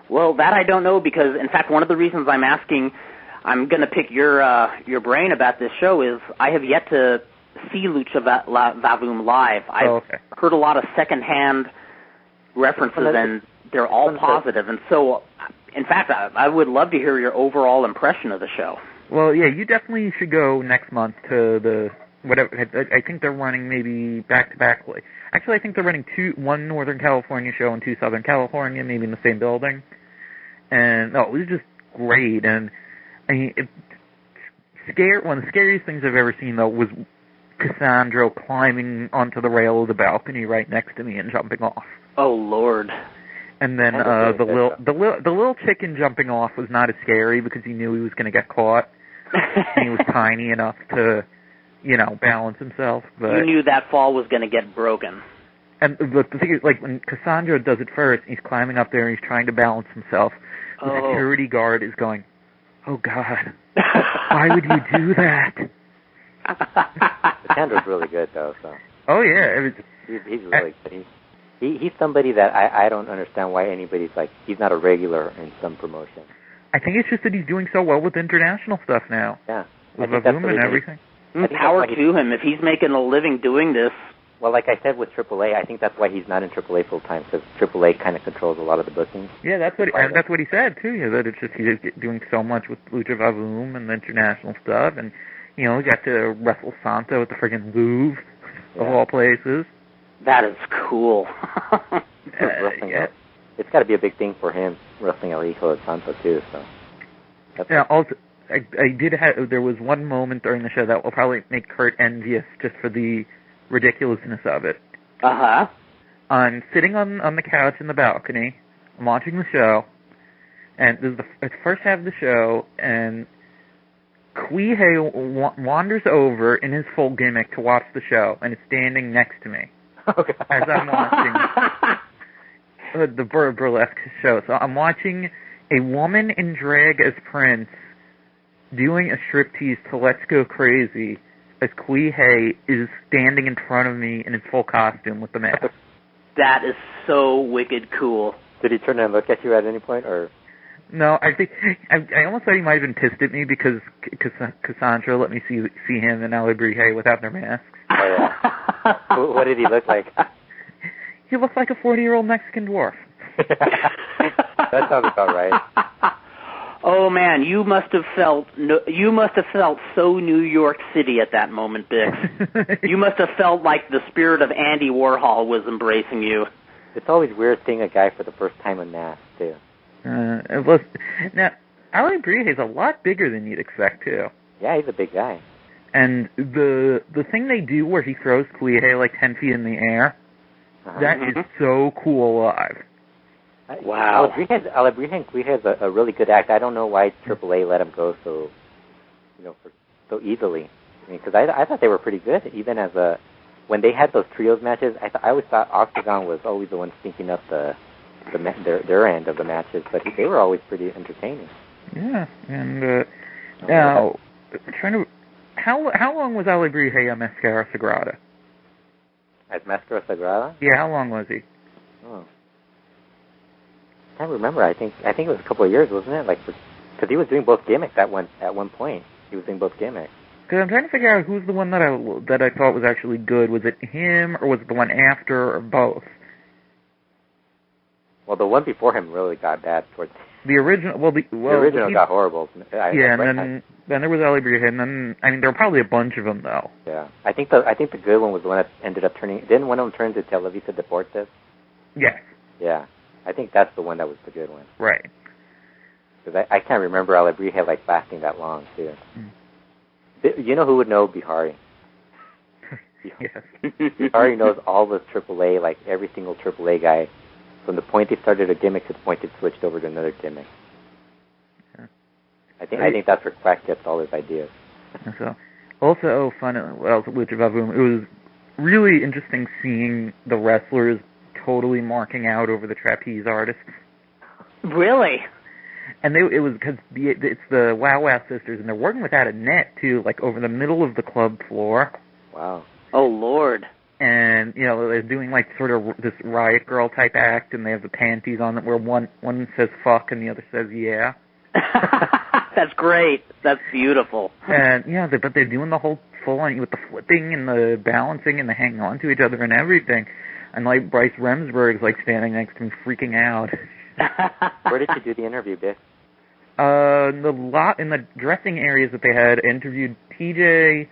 Well, that I don't know, because, in fact, one of the reasons I'm asking, I'm going to pick your brain about this show is I have yet to see Lucha Vavoom live. I've heard a lot of secondhand references, and they're all positive. And so, in fact, I would love to hear your overall impression of the show. Well, yeah, you definitely should go next month to the whatever. I think they're running maybe back-to-back. Actually, I think they're running one Northern California show and 2 Southern California, maybe in the same building. And it was just great. And I mean, one of the scariest things I've ever seen though was Cassandra climbing onto the rail of the balcony right next to me and jumping off. Oh Lord! And then the little chicken jumping off was not as scary because he knew he was going to get caught, and he was tiny enough to, balance himself. But you knew that fall was going to get broken. And the thing is, like when Cassandra does it first, he's climbing up there and he's trying to balance himself. The security guard is going, "Oh God, why would you do that?" Cassandra's really good though. So. Oh yeah, he's really good. He's somebody that I don't understand why anybody's like, he's not a regular in some promotion. I think it's just that he's doing so well with international stuff now. Yeah. With Vavoom and everything. Power to him. If he's making a living doing this. Well, like I said with AAA, I think that's why he's not in AAA full time, because AAA kind of controls a lot of the bookings. Yeah, that's what he said too. Yeah, that it's just he's doing so much with Lucha Vavoom and the international stuff, and he got to wrestle Santo at the friggin' Louvre of all places. That is cool. It's got to be a big thing for him wrestling El Hijo de Santo too. So. Also, there was one moment during the show that will probably make Kurt envious just for the ridiculousness of it. I'm sitting on the couch in the balcony. I'm watching the show, and this is the first half of the show, and Quihei wanders over in his full gimmick to watch the show, and is standing next to me as I'm watching the burlesque show. So I'm watching a woman in drag as Prince doing a striptease to Let's Go Crazy as Quihei is standing in front of me in his full costume with the mask. That is so wicked cool. Did he turn and look at you at any point, or? No, I think I almost thought he might have been pissed at me because Cassandra let me see him and Alebrije without their masks. Oh, yeah. What did he look like? He looked like a 40-year-old Mexican dwarf. That sounds about right. Oh man, you must have felt so New York City at that moment, Bix. You must have felt like the spirit of Andy Warhol was embracing you. It's always weird seeing a guy for the first time in mask too. Now, Alebrije is a lot bigger than you'd expect too. Yeah, he's a big guy. And the thing they do where he throws Quihei like 10 feet in the air, that is so cool live. Wow. Alebrije and Quihei is a really good act. I don't know why AAA let him go so easily. I mean, because I thought they were pretty good, even as when they had those trios matches. I always thought Octagon was always the one stinking up their end of the matches, but they were always pretty entertaining. Yeah, and now trying to how long was Alebrije on Mascara Sagrada? As Mascara Sagrada? Yeah, how long was he? Oh. I can't remember. I think it was a couple of years, wasn't it? Like, because he was doing both gimmicks at one point. He was doing both gimmicks. Because I'm trying to figure out who's the one that I thought was actually good. Was it him, or was it the one after, or both? Well, the one before him really got bad towards. The original. The original got horrible. And then there was Ali Brija, and then there were probably a bunch of them though. Yeah, I think the good one was the one that ended up turning. Didn't one of them turn to Televisa Deportes? Yes. Yeah, I think that's the one that was the good one. Right. Because I can't remember Ali Brija lasting that long too. You know who would know Bihari? Yes. Bihari knows all the AAA, like every single AAA guy, from the point they started a gimmick to the point they switched over to another gimmick. Yeah. I think that's where Quack gets all his ideas. So, also fun. Well, with Vavoom, it was really interesting seeing the wrestlers totally marking out over the trapeze artists. Really? And it was because it's the Wow Wow sisters, and they're working without a net too, like over the middle of the club floor. Wow. Oh Lord. And they're doing like sort of this riot girl type act, and they have the panties on it where one says fuck and the other says yeah. That's great. That's beautiful. And but they're doing the whole full on with the flipping and the balancing and the hanging on to each other and everything. And like Bryce Remsburg's like standing next to me freaking out. Where did you do the interview, Biff? In the dressing areas that they had interviewed TJ.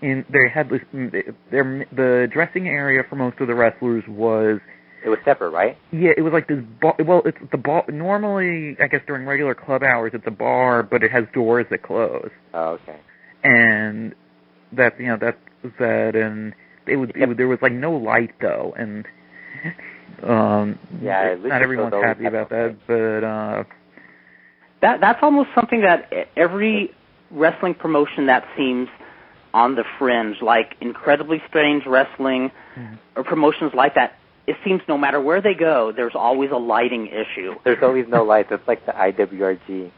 They had this. The dressing area for most of the wrestlers was. It was separate, right? Yeah, it was like this bar. Well, it's the bar. Normally, I guess during regular club hours, it's a bar, but it has doors that close. Oh, okay. And that and there was like no light though, and not everyone's happy about that, but that's almost something that every wrestling promotion that seems on the fringe, like Incredibly Strange Wrestling or promotions like that, it seems no matter where they go, there's always a lighting issue. There's always no light. It's like the IWRG.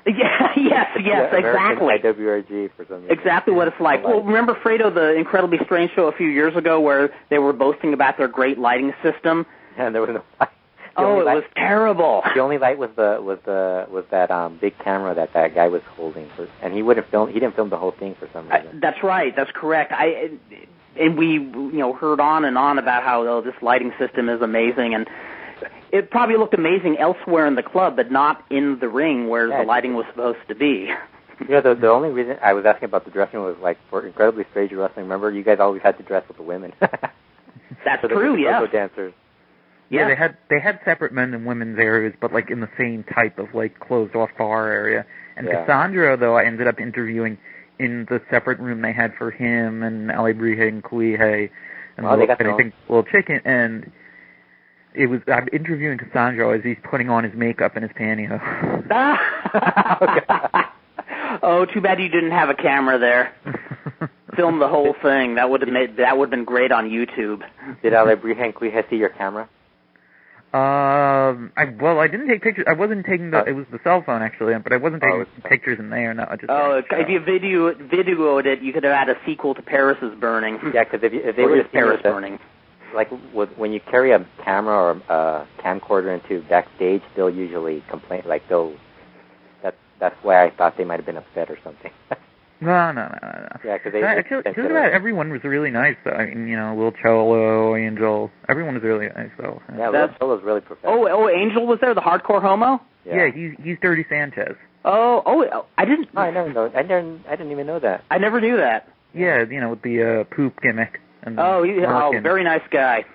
Yes, exactly. IWRG for some reason. Exactly what it's like. Well, remember Fredo, the Incredibly Strange show a few years ago where they were boasting about their great lighting system? Yeah, and there was no light. It was terrible. The only light was that big camera that guy was holding, and he didn't film the whole thing for some reason. That's right. That's correct. And we heard on and on about how this lighting system is amazing, and it probably looked amazing elsewhere in the club, but not in the ring where the lighting was supposed to be. The only reason I was asking about the dressing was like for Incredibly Strange Wrestling. Remember, you guys always had to dress with the women. That's true. Yeah. Dancers. Yeah, they had separate men and women's areas, but like in the same type of like closed off bar area. And Cassandra, though, I ended up interviewing in the separate room they had for him and Ali Brija and Kuihe and Little Chicken. And I'm interviewing Cassandra as he's putting on his makeup and his pantyhose. Oh, too bad you didn't have a camera there. Film the whole thing. That would have been great on YouTube. Did Ali Brija and Kuihe see your camera? I didn't take pictures. I wasn't taking it was the cell phone actually, but I wasn't taking pictures in there. No, if you videoed it, you could have had a sequel to Paris is Burning. Yeah, because if they were Paris Burning. Like when you carry a camera or a camcorder into backstage, they'll usually complain. Like that's why I thought they might have been upset or something. No. Yeah, because everyone was really nice. I mean, Lil Cholo, Angel, everyone was really nice. So Lil Cholo's really professional. Oh, Angel was there, the hardcore homo. Yeah, he's Dirty Sanchez. Oh, I didn't. I never know. I didn't even know that. I never knew that. Yeah, with the poop gimmick. And very nice guy.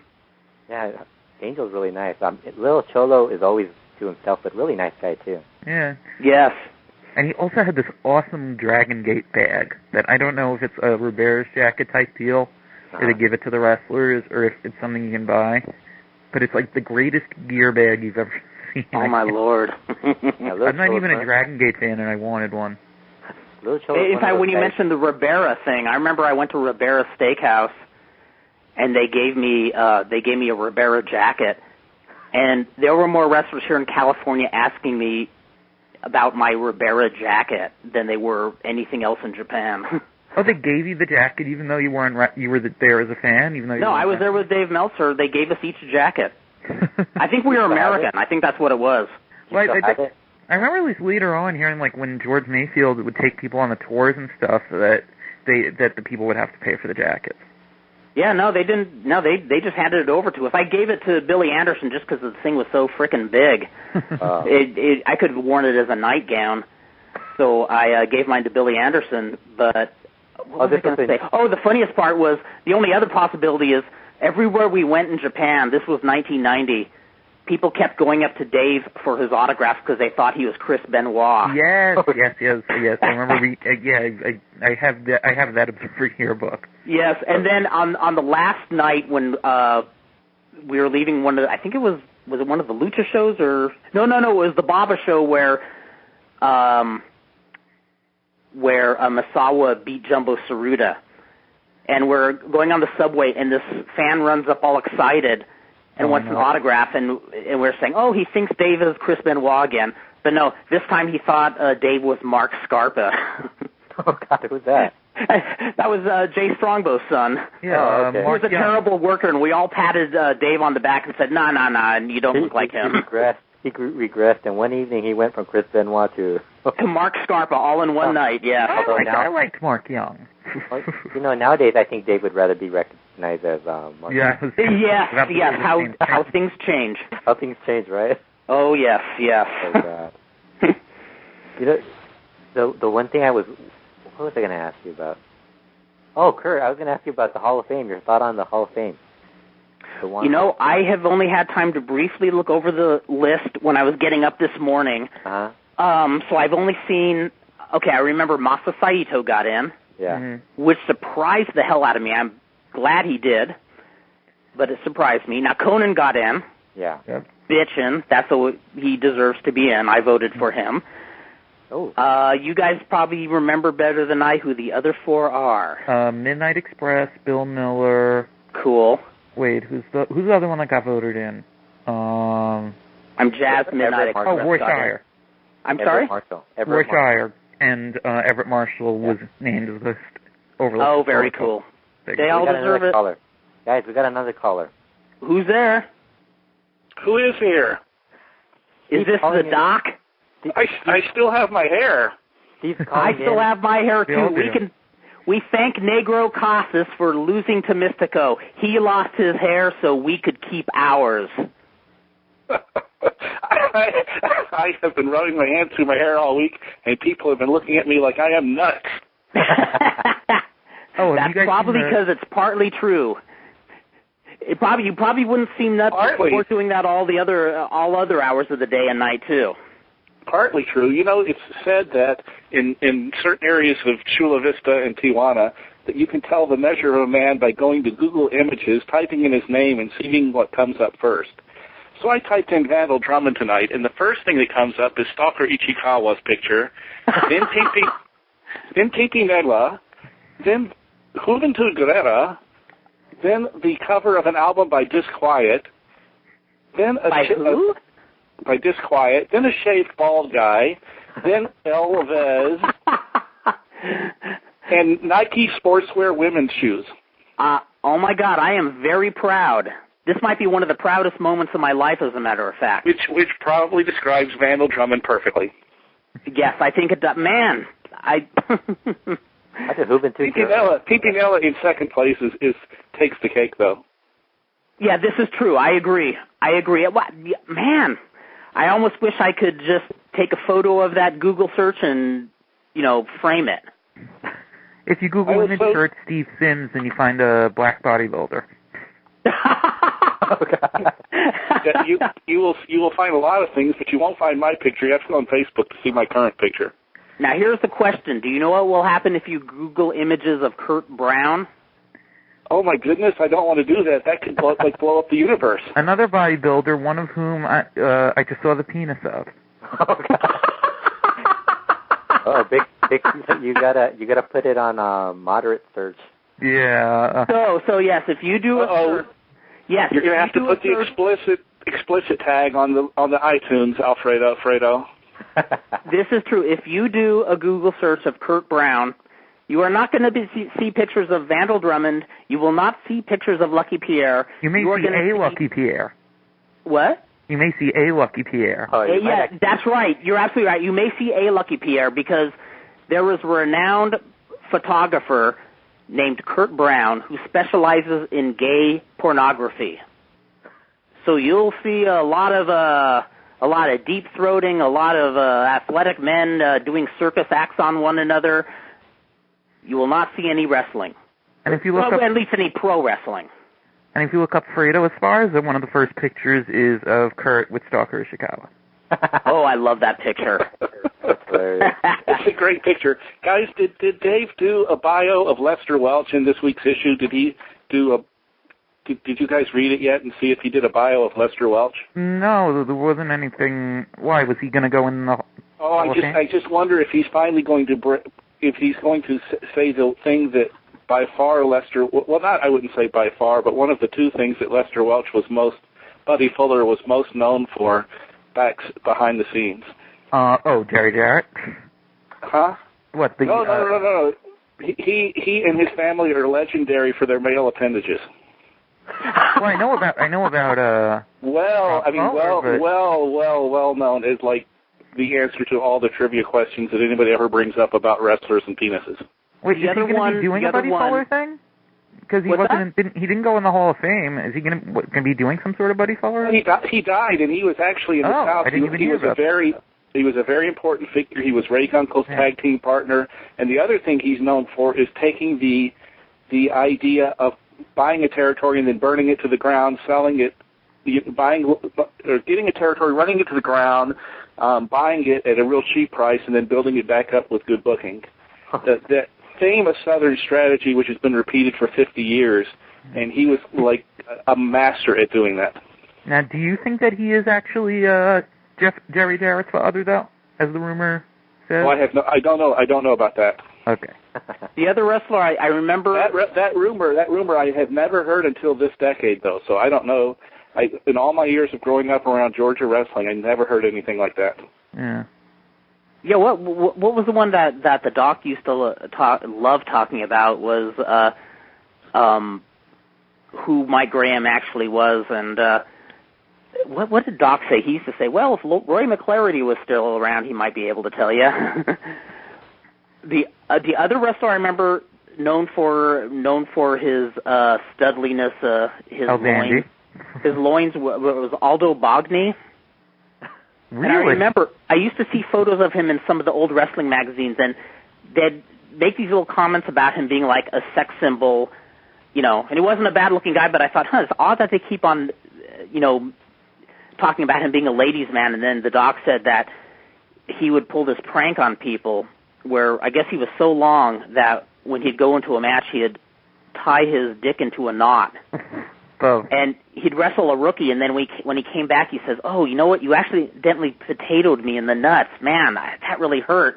Yeah, Angel's really nice. Lil Cholo is always to himself, but really nice guy too. Yeah. Yes. And he also had this awesome Dragon Gate bag that I don't know if it's a Rivera's jacket type deal, or they give it to the wrestlers, or if it's something you can buy. But it's like the greatest gear bag you've ever seen. Oh, my Lord. I'm not even a Dragon Gate fan, and I wanted one. In fact, when you mentioned the Rivera thing, I remember I went to Rivera Steakhouse, and they gave me a Rivera jacket. And there were more wrestlers here in California asking me about my Ribera jacket than they were anything else in Japan. Oh, they gave you the jacket even though you weren't you were there as a fan, even though you No, I was there with Dave Meltzer. They gave us each a jacket. I think we were American. I think that's what it was. You still have it? I remember at least later on hearing like when George Mayfield would take people on the tours and stuff that the people would have to pay for the jackets. Yeah, no, they didn't. No, they just handed it over to us. I gave it to Billy Anderson just because the thing was so frickin' big. I could have worn it as a nightgown, so I gave mine to Billy Anderson. But what was I going to say? Oh, the funniest part was the only other possibility is everywhere we went in Japan. This was 1990. People kept going up to Dave for his autographs because they thought he was Chris Benoit. Yes. I remember. I have that Observer yearbook. Yes, and then on the last night when we were leaving I think it was it one of the Lucha shows or no, it was the Baba show where Misawa beat Jumbo Tsuruta, and we're going on the subway, and this fan runs up all excited. And wants an autograph, and we're saying, oh, he thinks Dave is Chris Benoit again. But no, this time he thought Dave was Mark Scarpa. Oh, God, who's that? That was Jay Strongbow's son. Yeah, he was a terrible worker, and we all patted Dave on the back and said, nah, you don't look like him. He regressed, and one evening he went from Chris Benoit to Mark Scarpa all in one night, yeah. I liked Mark Young. Nowadays I think Dave would rather be recognized as Mark. Yes, how things change. How things change, right? Oh, yes. Oh, God. The one thing what was I going to ask you about? Oh, Kurt, I was going to ask you about the Hall of Fame, your thought on the Hall of Fame. I have only had time to briefly look over the list when I was getting up this morning. Uh-huh. So I've only seen, I remember Masa Saito got in. Yeah. Mm-hmm. Which surprised the hell out of me. I'm glad he did, but it surprised me. Now, Konnan got in. Yeah. Yep. Bitchin'. That's what he deserves to be in. I voted for him. Oh. You guys probably remember better than I who the other four are. Midnight Express, Bill Miller. Cool. Wait, who's the other one that got voted in? I'm Jazz Midnight Express. Oh, Roy Shire. I'm sorry? Roy Shire and Everett Marshall was named as the overlook. Oh, very cool. They all deserve it. Caller. Guys, we got another caller. Who's there? Who is here? Is this the doc? I still have my hair. I still have my hair, too. We thank Negro Casas for losing to Mystico. He lost his hair so we could keep ours. I have been running my hand through my hair all week, and people have been looking at me like I am nuts. That's probably because it's partly true. You probably wouldn't seem nuts before doing that all other hours of the day and night too. Partly true. It's said that in certain areas of Chula Vista and Tijuana that you can tell the measure of a man by going to Google Images, typing in his name, and seeing what comes up first. So I typed in Vandal Drummond tonight, and the first thing that comes up is Stalker Ichikawa's picture, then Pimpinella, then Juventud Guerrera, then the cover of an album by Disquiet, then by Disquiet, then a shaved bald guy, then Elvez, and Nike sportswear women's shoes. Oh my God, I am very proud. This might be one of the proudest moments of my life, as a matter of fact. Which probably describes Vandal Drummond perfectly. Yes, I think it does. Man, Pimpinella in second place takes the cake, though. Yeah, this is true. I agree. Man, I almost wish I could just take a photo of that Google search and, frame it. If you Google image search Steve Sims, then you find a black bodybuilder. Oh, God. You will find a lot of things, but you won't find my picture. You have to go on Facebook to see my current picture. Now, here's the question. Do you know what will happen if you Google images of Kurt Brown? Oh, my goodness, I don't want to do that. That could blow up the universe. Another bodybuilder, one of whom I just saw the penis of. Oh, God. Oh, big, you gotta put it on a moderate search. Yeah. So yes, if you do a search, yes, you're gonna have to put the explicit tag on the iTunes, Alfredo. This is true. If you do a Google search of Kurt Brown, You are not going to see pictures of Vandal Drummond. You will not see pictures of Lucky Pierre. You may see a Lucky Pierre. What? You may see a Lucky Pierre. Oh, yeah, that's right. You're absolutely right. You may see a Lucky Pierre because there was a renowned photographer named Kurt Brown who specializes in gay pornography. So you'll see a lot of deep throating, a lot of athletic men doing circus acts on one another. You will not see any wrestling. And if you look up, at least any pro wrestling. And if you look up Fredo Esparza, one of the first pictures is of Kurt with Stalker Ishikawa. Oh, I love that picture. It's a great picture. Guys, did Dave do a bio of Lester Welch in this week's issue? Did he do Did you guys read it yet and see if he did a bio of Lester Welch? No, there wasn't anything. Why was he going to go in the? Oh, I just wonder if he's finally going to say the thing that by far Lester. Well, not I wouldn't say by far, but one of the two things that Lester Welch Buddy Fuller was most known for behind the scenes. Jerry Jarrett. Huh? What the? No. He and his family are legendary for their male appendages. Well, I know about. Well known as like the answer to all the trivia questions that anybody ever brings up about wrestlers and penises. Wait, is he going to be doing a Buddy Fuller thing? Because he didn't go in the Hall of Fame. Is he going to be doing some sort of Buddy Fuller? He died, and he was actually in the South. He was a very important figure. He was Ray Kunkel's tag team partner, and the other thing he's known for is taking the idea of buying a territory and then burning it to the ground, selling it, getting a territory, running it to the ground, buying it at a real cheap price, and then building it back up with good booking. That famous Southern strategy, which has been repeated for 50 years, and he was like a master at doing that. Now, do you think that he is actually Jerry Jarrett's father, though, as the rumor says? Well, I don't know about that. Okay. The other wrestler I remember that rumor I have never heard until this decade, though. So I don't know. In all my years of growing up around Georgia wrestling, I never heard anything like that. Yeah. Yeah. What was the one that the doc used to love talking about was who Mike Graham actually was, and what did Doc say? He used to say, well, if Roy McClarity was still around, he might be able to tell you. The other wrestler I remember known for his studliness, his loins. His loins was Aldo Bogny. Really? And I remember I used to see photos of him in some of the old wrestling magazines, and they'd make these little comments about him being like a sex symbol, and he wasn't a bad-looking guy, but I thought, it's odd that they keep on, talking about him being a ladies' man, and then the doc said that he would pull this prank on people where I guess he was so long that when he'd go into a match, he'd tie his dick into a knot. Oh. And he'd wrestle a rookie, and then when he came back, he says, oh, you know what, you accidentally potatoed me in the nuts. Man, that really hurt.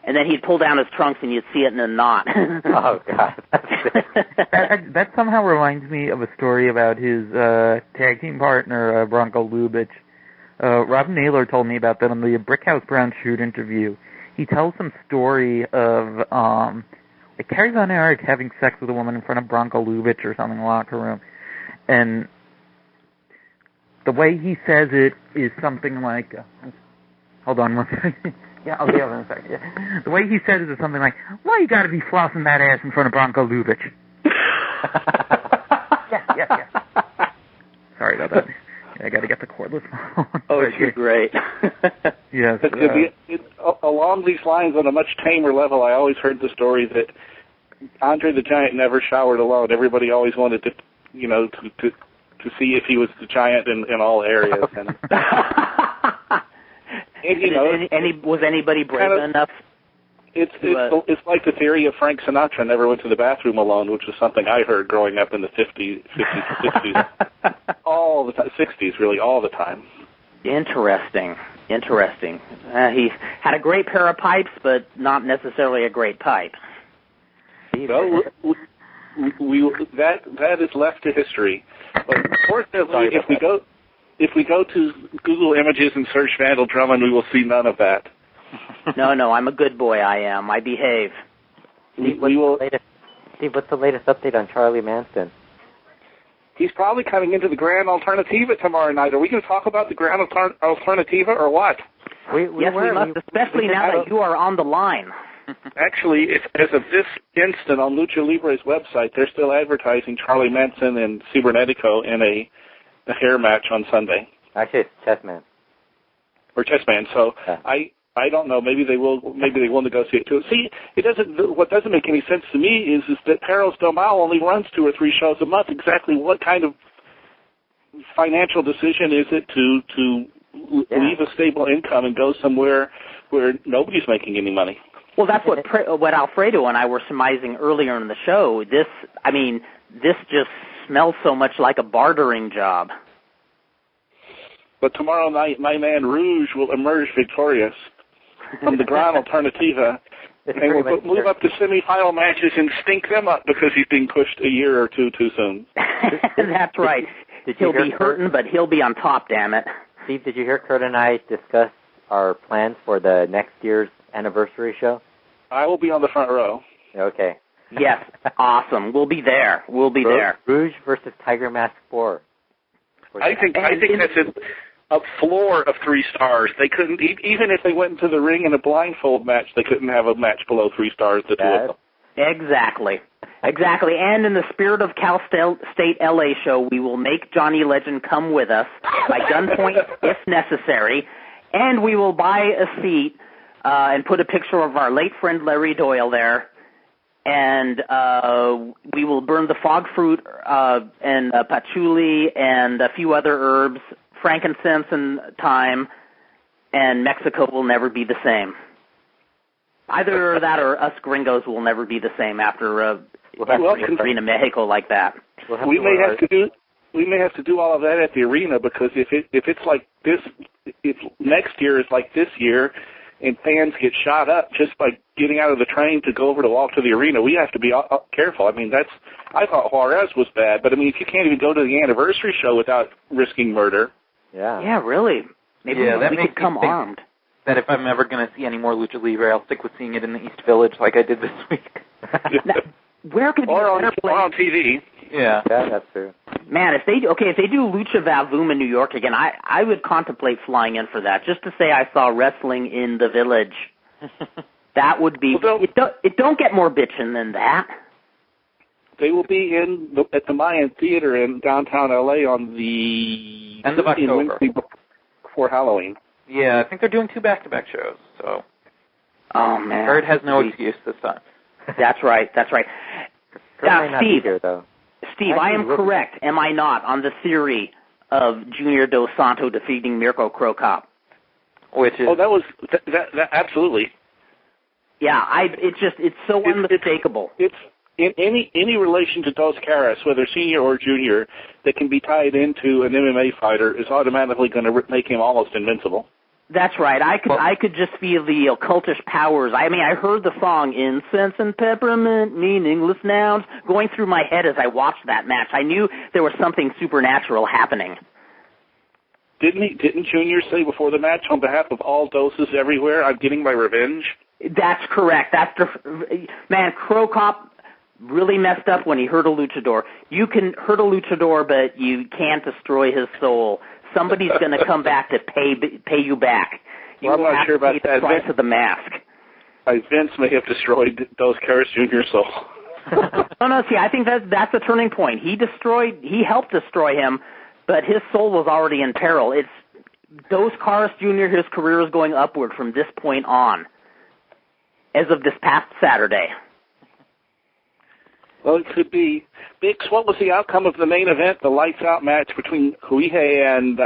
And then he'd pull down his trunks, and you'd see it in a knot. Oh, God. That somehow reminds me of a story about his tag team partner, Bronco Lubitsch. Rob Naylor told me about that on the Brickhouse Brown Shoot interview. He tells some story of Kerry Von Erich having sex with a woman in front of Bronco Lubitsch or something in the locker room. And the way he says it is something like, hold on one second. Yeah, I'll be over in a second. Yeah. The way he says it is something like, why you gotta be flossing that ass in front of Bronco Lubitsch? Yeah. Sorry about that. I gotta get the cordless phone. Oh, you're great. Yes. Along these lines, on a much tamer level, I always heard the story that Andre the Giant never showered alone. Everybody always wanted to see if he was the Giant in all areas. And, was anybody brave enough? It's like the theory of Frank Sinatra never went to the bathroom alone, which was something I heard growing up in the 50s, 60s, all the time, 60s really, all the time. Interesting. He had a great pair of pipes, but not necessarily a great pipe. Well, that is left to history. But fortunately, if we go to Google Images and search Vandal Drummond, we will see none of that. No, I'm a good boy, I am. I behave. Steve, what's the latest update on Charly Manson? He's probably coming into the Grand Alternativa tomorrow night. Are we going to talk about the Grand Alternativa or what? We must, especially now that you are on the line. Actually, as of this instant on Lucha Libre's website, they're still advertising Charly Manson and Cibernetico in a hair match on Sunday. Actually, it's Chessman. Or Chessman. So I don't know. Maybe they will negotiate too. See, what doesn't make any sense to me is that Perros Del Mal only runs 2 or 3 shows a month. Exactly what kind of financial decision is it to leave a stable income and go somewhere where nobody's making any money? Well, that's what Alfredo and I were surmising earlier in the show. This just smells so much like a bartering job. But tomorrow night, my man Rouge will emerge victorious from the Gran Alternativa and will move up to semifinal matches and stink them up because he's being pushed a year or two too soon. That's right. He'll be hurting, but he'll be on top, damn it. Steve, did you hear Kurt and I discuss our plans for the next year's anniversary show? I will be on the front row. Okay. Yes, awesome. We'll be there. There. Rouge versus Tiger Mask 4. I think that's a floor of 3 stars. They couldn't, even if they went into the ring in a blindfold match, they couldn't have a match below 3 stars, the two of them. Exactly. And in the spirit of Cal State LA show, we will make Johnny Legend come with us by gunpoint if necessary, and we will buy a seat and put a picture of our late friend Larry Doyle there, and we will burn the fog fruit and patchouli and a few other herbs, frankincense and thyme, and Mexico will never be the same. Either that or us gringos will never be the same after Arena Mexico like that. We may have to do all of that at the arena, because if it's like this, if next year is like this year, and fans get shot up just by getting out of the train to go over to walk to the arena, we have to be careful. I mean, I thought Juarez was bad, but I mean, if you can't even go to the anniversary show without risking murder. Yeah, really. Maybe we could come armed. That if I'm ever going to see any more Lucha Libre, I'll stick with seeing it in the East Village like I did this week. Now, where could or on TV. Yeah, that's true. Man, if they do Lucha Vavoom in New York again, I would contemplate flying in for that, just to say I saw wrestling in the Village. That would be. It don't get more bitchin' than that. They will be at the Mayan Theater in downtown LA on the end of October, before Halloween. Yeah, I think they're doing 2 back-to-back shows. So, oh man, Kurt has no excuse this time. That's right. Now, Steve, I am correct, am I not, on the theory of Junior Dos Santo defeating Mirko Cro Cop? Which is that absolutely. Yeah, it's so unmistakable. It's in any relation to Dos Caras, whether senior or junior, that can be tied into an MMA fighter is automatically going to make him almost invincible. That's right. I could just feel the occultish powers. I mean, I heard the song "Incense and Peppermint," meaningless nouns, going through my head as I watched that match. I knew there was something supernatural happening. Didn't Junior say before the match, on behalf of all doses everywhere, I'm getting my revenge? That's correct. Man, Cro Cop really messed up when he hurt a luchador. You can hurt a luchador, but you can't destroy his soul. Somebody's going to come back to pay you back. I'm not sure about that. The price of the mask. Vince may have destroyed Dos Caras Jr.'s soul. No, see, I think that's a turning point. He helped destroy him, but his soul was already in peril. It's Dos Caras Jr., his career is going upward from this point on, as of this past Saturday. Well, it could be. Bix, what was the outcome of the main event, the lights-out match between Huihei and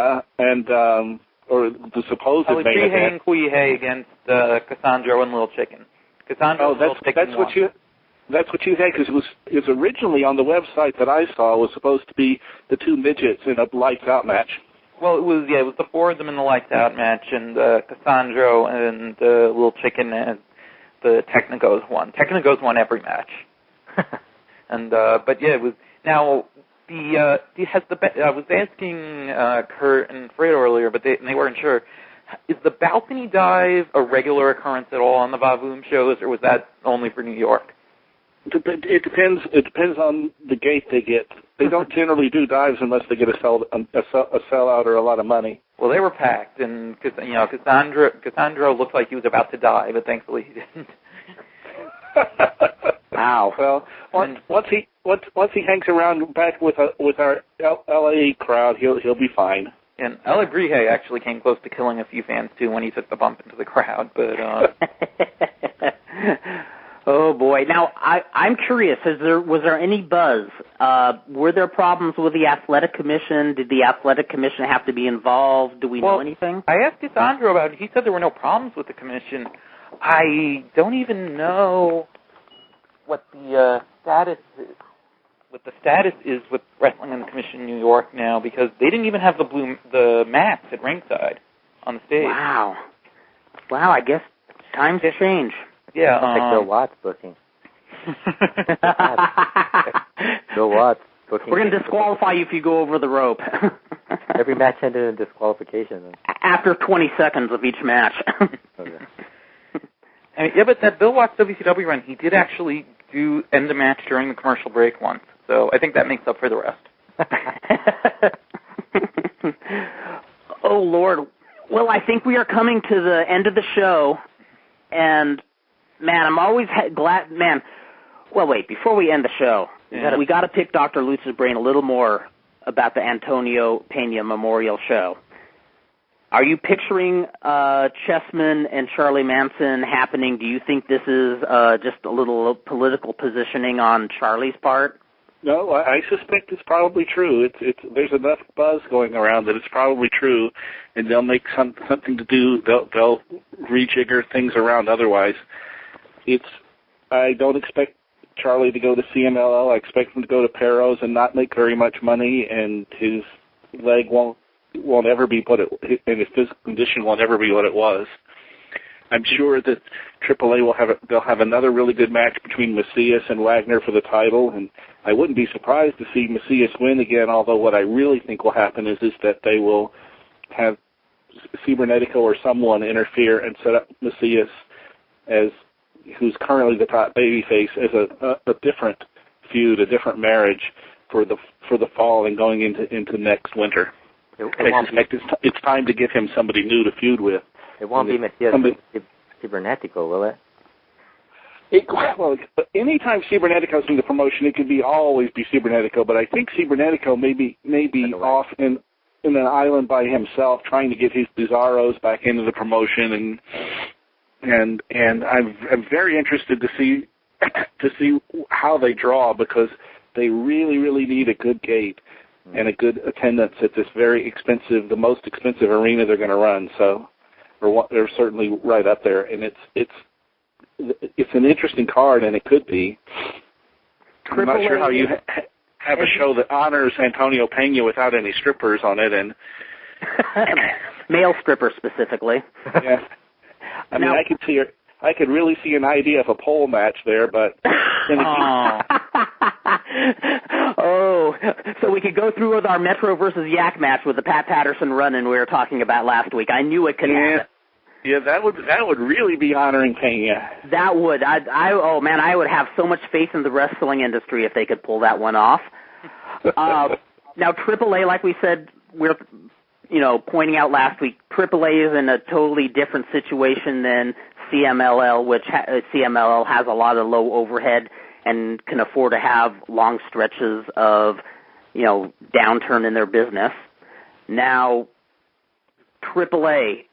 or the supposed main event? Huihei and Huihei against Cassandro and Little Chicken. That's what you think, because it was originally on the website that I saw was supposed to be the 2 midgets in a lights-out match. Well, it was the 4 of them in the lights-out match, and Cassandro and Little Chicken and the Technicos won. Technicos won every match. And but yeah, it was now I was asking Kurt and Fredo earlier, but they weren't sure. Is the balcony dive a regular occurrence at all on the Vavoom shows, or was that only for New York? It depends. It depends on the gate they get. They don't generally do dives unless they get a sellout or a lot of money. Well, they were packed, and Cassandro looked like he was about to die, but thankfully he didn't. Wow. Well, once he hangs around back with our LA crowd, he'll be fine. And El Abrije actually came close to killing a few fans too when he took the bump into the crowd, but. Oh boy! Now I'm curious. Was there any buzz? Were there problems with the athletic commission? Did the athletic commission have to be involved? Do we know anything? I asked Cassandro about it. He said there were no problems with the commission. I don't even know what the status is. What the status is with Wrestling and the Commission in New York now, because they didn't even have the mats at ringside on the stage. Wow! I guess times change. Yeah, like Bill Watts booking. Bill Watts booking. We're going to disqualify you if you go over the rope. Every match ended in disqualification. After 20 seconds of each match. Okay. I mean, yeah, but that Bill Watts WCW run, he did actually end the match during the commercial break once. So I think that makes up for the rest. Oh, Lord. Well, I think we are coming to the end of the show, and, man, I'm always glad, man. Well, wait, before we end the show, we got to pick Dr. Lutz's brain a little more about the Antonio Pena Memorial show. Are you picturing Chessman and Charly Manson happening? Do you think this is just a little political positioning on Charlie's part? No, I suspect it's probably true. There's enough buzz going around that it's probably true, and they'll make something to do. They'll rejigger things around. Otherwise, I don't expect Charlie to go to CMLL. I expect him to go to Perros and not make very much money, and his leg won't ever be and his physical condition won't ever be what it was. I'm sure that AAA they'll have another really good match between Macias and Wagner for the title, and I wouldn't be surprised to see Macias win again, although what I really think will happen is that they will have Cibernetico or someone interfere and set up Macias who's currently the top babyface, as a different feud, a different marriage for the fall and going into next winter. It's time to give him somebody new to feud with. It won't be Macias Cibernetico, will it? Anytime Cibernetico's in the promotion, it could always be Cibernetico, but I think Cibernetico may be off in an island by himself, trying to get his Bizarros back into the promotion, and I'm very interested to see how they draw, because they really, really need a good gate and a good attendance at this the most expensive arena they're going to run. So, they're certainly right up there, and it's an interesting card, and it could be. I'm not sure how you have a show that honors Antonio Pena without any strippers on it, and male strippers specifically. Yeah, I mean, I could really see an idea of a pole match there, but. So we could go through with our Metro versus Yak match with the Pat Patterson run-in we were talking about last week. I knew it could happen. Yeah, that would really be honoring Pena. That would. I would have so much faith in the wrestling industry if they could pull that one off. Now, AAA, like we said, we're pointing out last week, AAA is in a totally different situation than CMLL, which CMLL has a lot of low overhead and can afford to have long stretches of, downturn in their business. Now, AAA,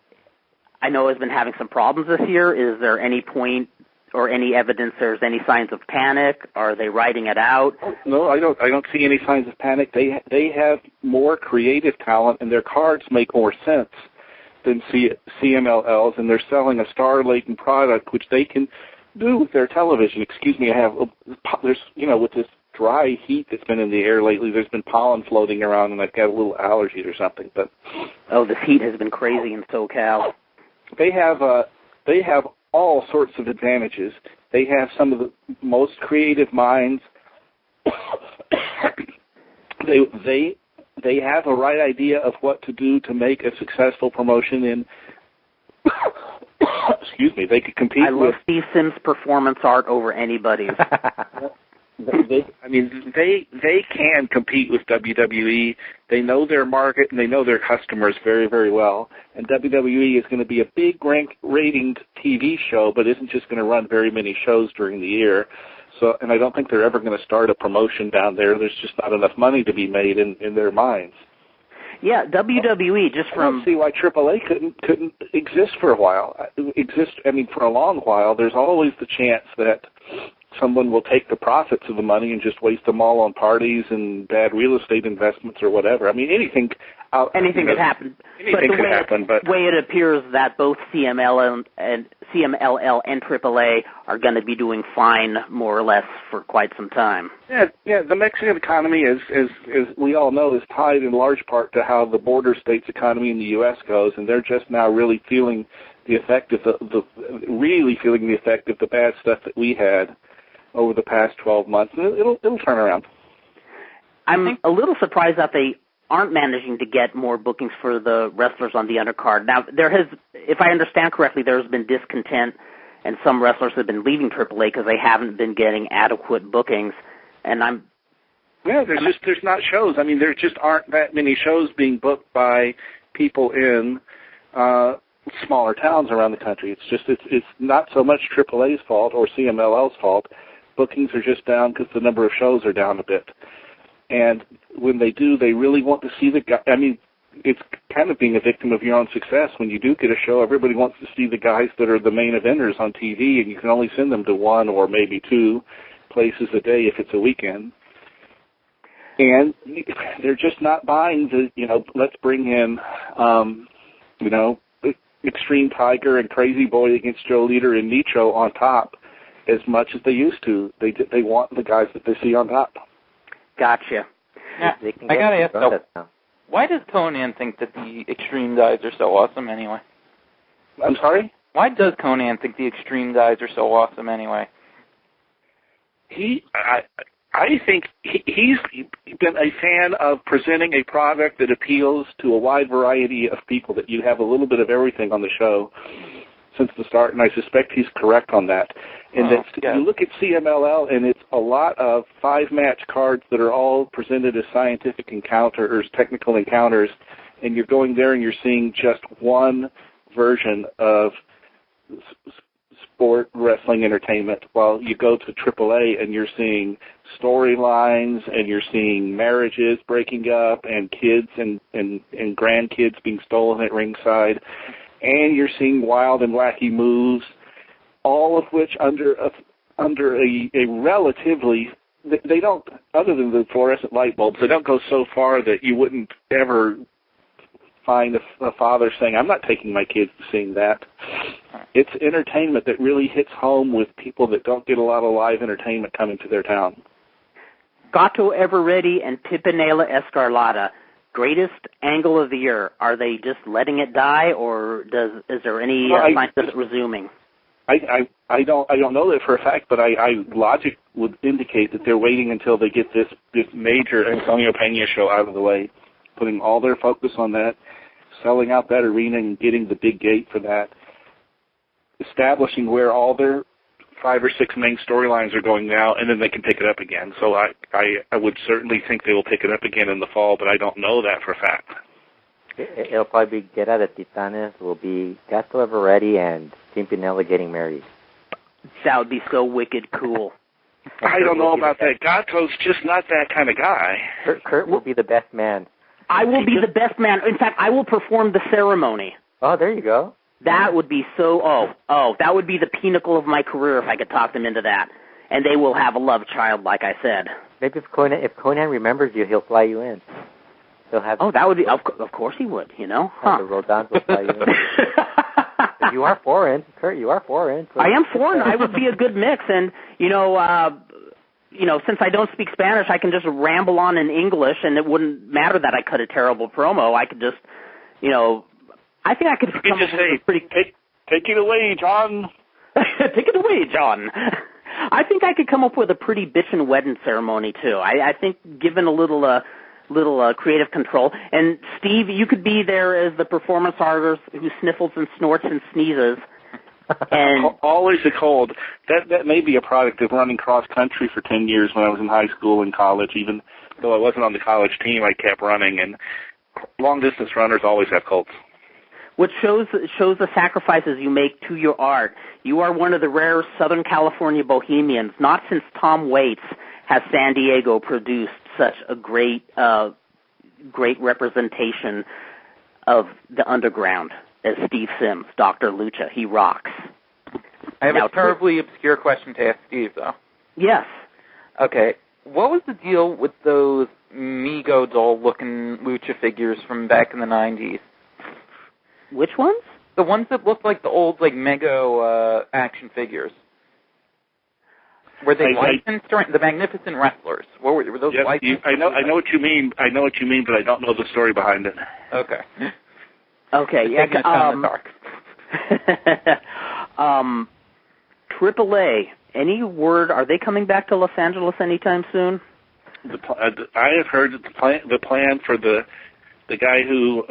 I know, has been having some problems this year. Is there any point or any evidence there's any signs of panic? Are they writing it out? No, I don't see any signs of panic. They have more creative talent, and their cards make more sense than CMLL's, and they're selling a star-laden product, which they can do with their television. Excuse me, there's with this dry heat that's been in the air lately, there's been pollen floating around, and I've got a little allergies or something. But this heat has been crazy in SoCal. They have all sorts of advantages. They have some of the most creative minds. They have a right idea of what to do to make a successful promotion in They could compete. I love Steve Sims' performance art over anybody's. They can compete with WWE. They know their market and they know their customers very, very well. And WWE is going to be a big rated TV show, but isn't just going to run very many shows during the year. So, and I don't think they're ever going to start a promotion down there. There's just not enough money to be made in their minds. Yeah, WWE just from. I don't see why AAA couldn't exist for a while. For a long while. There's always the chance that someone will take the profits of the money and just waste them all on parties and bad real estate investments or whatever. I mean, anything could happen. But the way it appears that both CMLL and AAA are going to be doing fine, more or less, for quite some time. Yeah. The Mexican economy, as we all know, is tied in large part to how the border states' economy in the U.S. goes, and they're just now really feeling the effect of the bad stuff that we had over the past 12 months. It'll turn around. I'm a little surprised that they aren't managing to get more bookings for the wrestlers on the undercard. Now, if I understand correctly, there's been discontent, and some wrestlers have been leaving AAA because they haven't been getting adequate bookings. And there's not shows. I mean, there just aren't that many shows being booked by people in smaller towns around the country. It's not so much AAA's fault or CMLL's fault. Bookings are just down because the number of shows are down a bit. And when they do, they really want to see the guy. I mean, it's kind of being a victim of your own success. When you do get a show, everybody wants to see the guys that are the main eventers on TV, and you can only send them to one or maybe two places a day if it's a weekend. And they're just not buying let's bring in, Extreme Tiger and Crazy Boy against Joe Leader and Nitro on top as much as they used to. They want the guys that they see on top. Gotcha. Now, I gotta ask though, why does Konnan think that the Extreme guys are so awesome anyway? I'm sorry? Why does Konnan think the Extreme guys are so awesome anyway? I think he's been a fan of presenting a product that appeals to a wide variety of people, that you have a little bit of everything on the show since the start, and I suspect he's correct on that. And you look at CMLL, and it's a lot of 5-match cards that are all presented as scientific encounters, technical encounters, and you're going there and you're seeing just one version of sport wrestling entertainment, while you go to AAA and you're seeing storylines and you're seeing marriages breaking up and kids and grandkids being stolen at ringside, and you're seeing wild and wacky moves, all of which under a relatively, they don't, other than the fluorescent light bulbs, they don't go so far that you wouldn't ever find a father saying, I'm not taking my kids to seeing that. It's entertainment that really hits home with people that don't get a lot of live entertainment coming to their town. Gato Everready and Pimpinela Escarlata, greatest angle of the year. Are they just letting it die, or is there any signs of it resuming? I don't know that for a fact, but logic would indicate that they're waiting until they get this major Antonio Pena show out of the way, putting all their focus on that, selling out that arena and getting the big gate for that, establishing where all their 5 or 6 main storylines are going now, and then they can pick it up again. So I would certainly think they will pick it up again in the fall, but I don't know that for a fact. It'll probably be Guerra de Titanes, will be Gato Everready and Pimpinela getting married. That would be so wicked cool. I don't know about that. Gato's just not that kind of guy. Kurt will be the best man. I will be the best man. In fact, I will perform the ceremony. Oh, there you go. That would be that would be the pinnacle of my career if I could talk them into that. And they will have a love child, like I said. Maybe if Konnan remembers you, he'll fly you in. He'll have. Oh, that would be. Of course he would. The Rodans will fly you in. You are foreign, Kurt. You are foreign. So. I am foreign. I would be a good mix, and since I don't speak Spanish, I can just ramble on in English, and it wouldn't matter that I cut a terrible promo. I could just, I think I could come up with a pretty... Take it away, John. Take it away, John. I think I could come up with a pretty bitchin' wedding ceremony, too. I think given a little creative control. And, Steve, you could be there as the performance artist who sniffles and snorts and sneezes. And always a cold. That may be a product of running cross country for 10 years when I was in high school and college. Even though I wasn't on the college team, I kept running, and long distance runners always have colds. which shows the sacrifices you make to your art. You are one of the rare Southern California bohemians. Not since Tom Waits has San Diego produced such a great representation of the underground as Steve Sims, Dr. Lucha. He rocks. I have a terribly obscure question to ask Steve, though. Yes. Okay. What was the deal with those Mego doll-looking lucha figures from back in the 90s? Which ones? The ones that looked like the old, Mego action figures. Were they licensed or the Magnificent Wrestlers? Were those licensed? I know what you mean. I know what you mean, but I don't know the story behind it. Okay. Okay. Yeah. In the dark. AAA. Any word? Are they coming back to Los Angeles anytime soon? I have heard that the plan for the guy who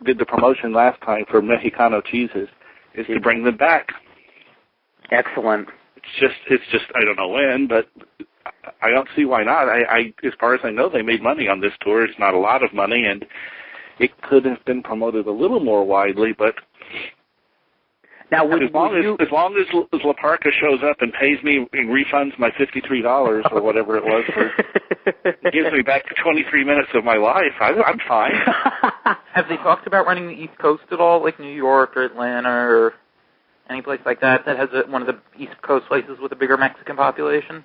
did the promotion last time for Mexicano cheeses is to bring them back. Excellent. It's just I don't know when, but I don't see why not. I as far as I know, they made money on this tour. It's not a lot of money, and it could have been promoted a little more widely, but. Now, as long as La Parca shows up and pays me and refunds my $53 or whatever it was, gives me back 23 minutes of my life, I'm fine. Have they talked about running the East Coast at all, like New York or Atlanta or any place like that has one of the East Coast places with a bigger Mexican population?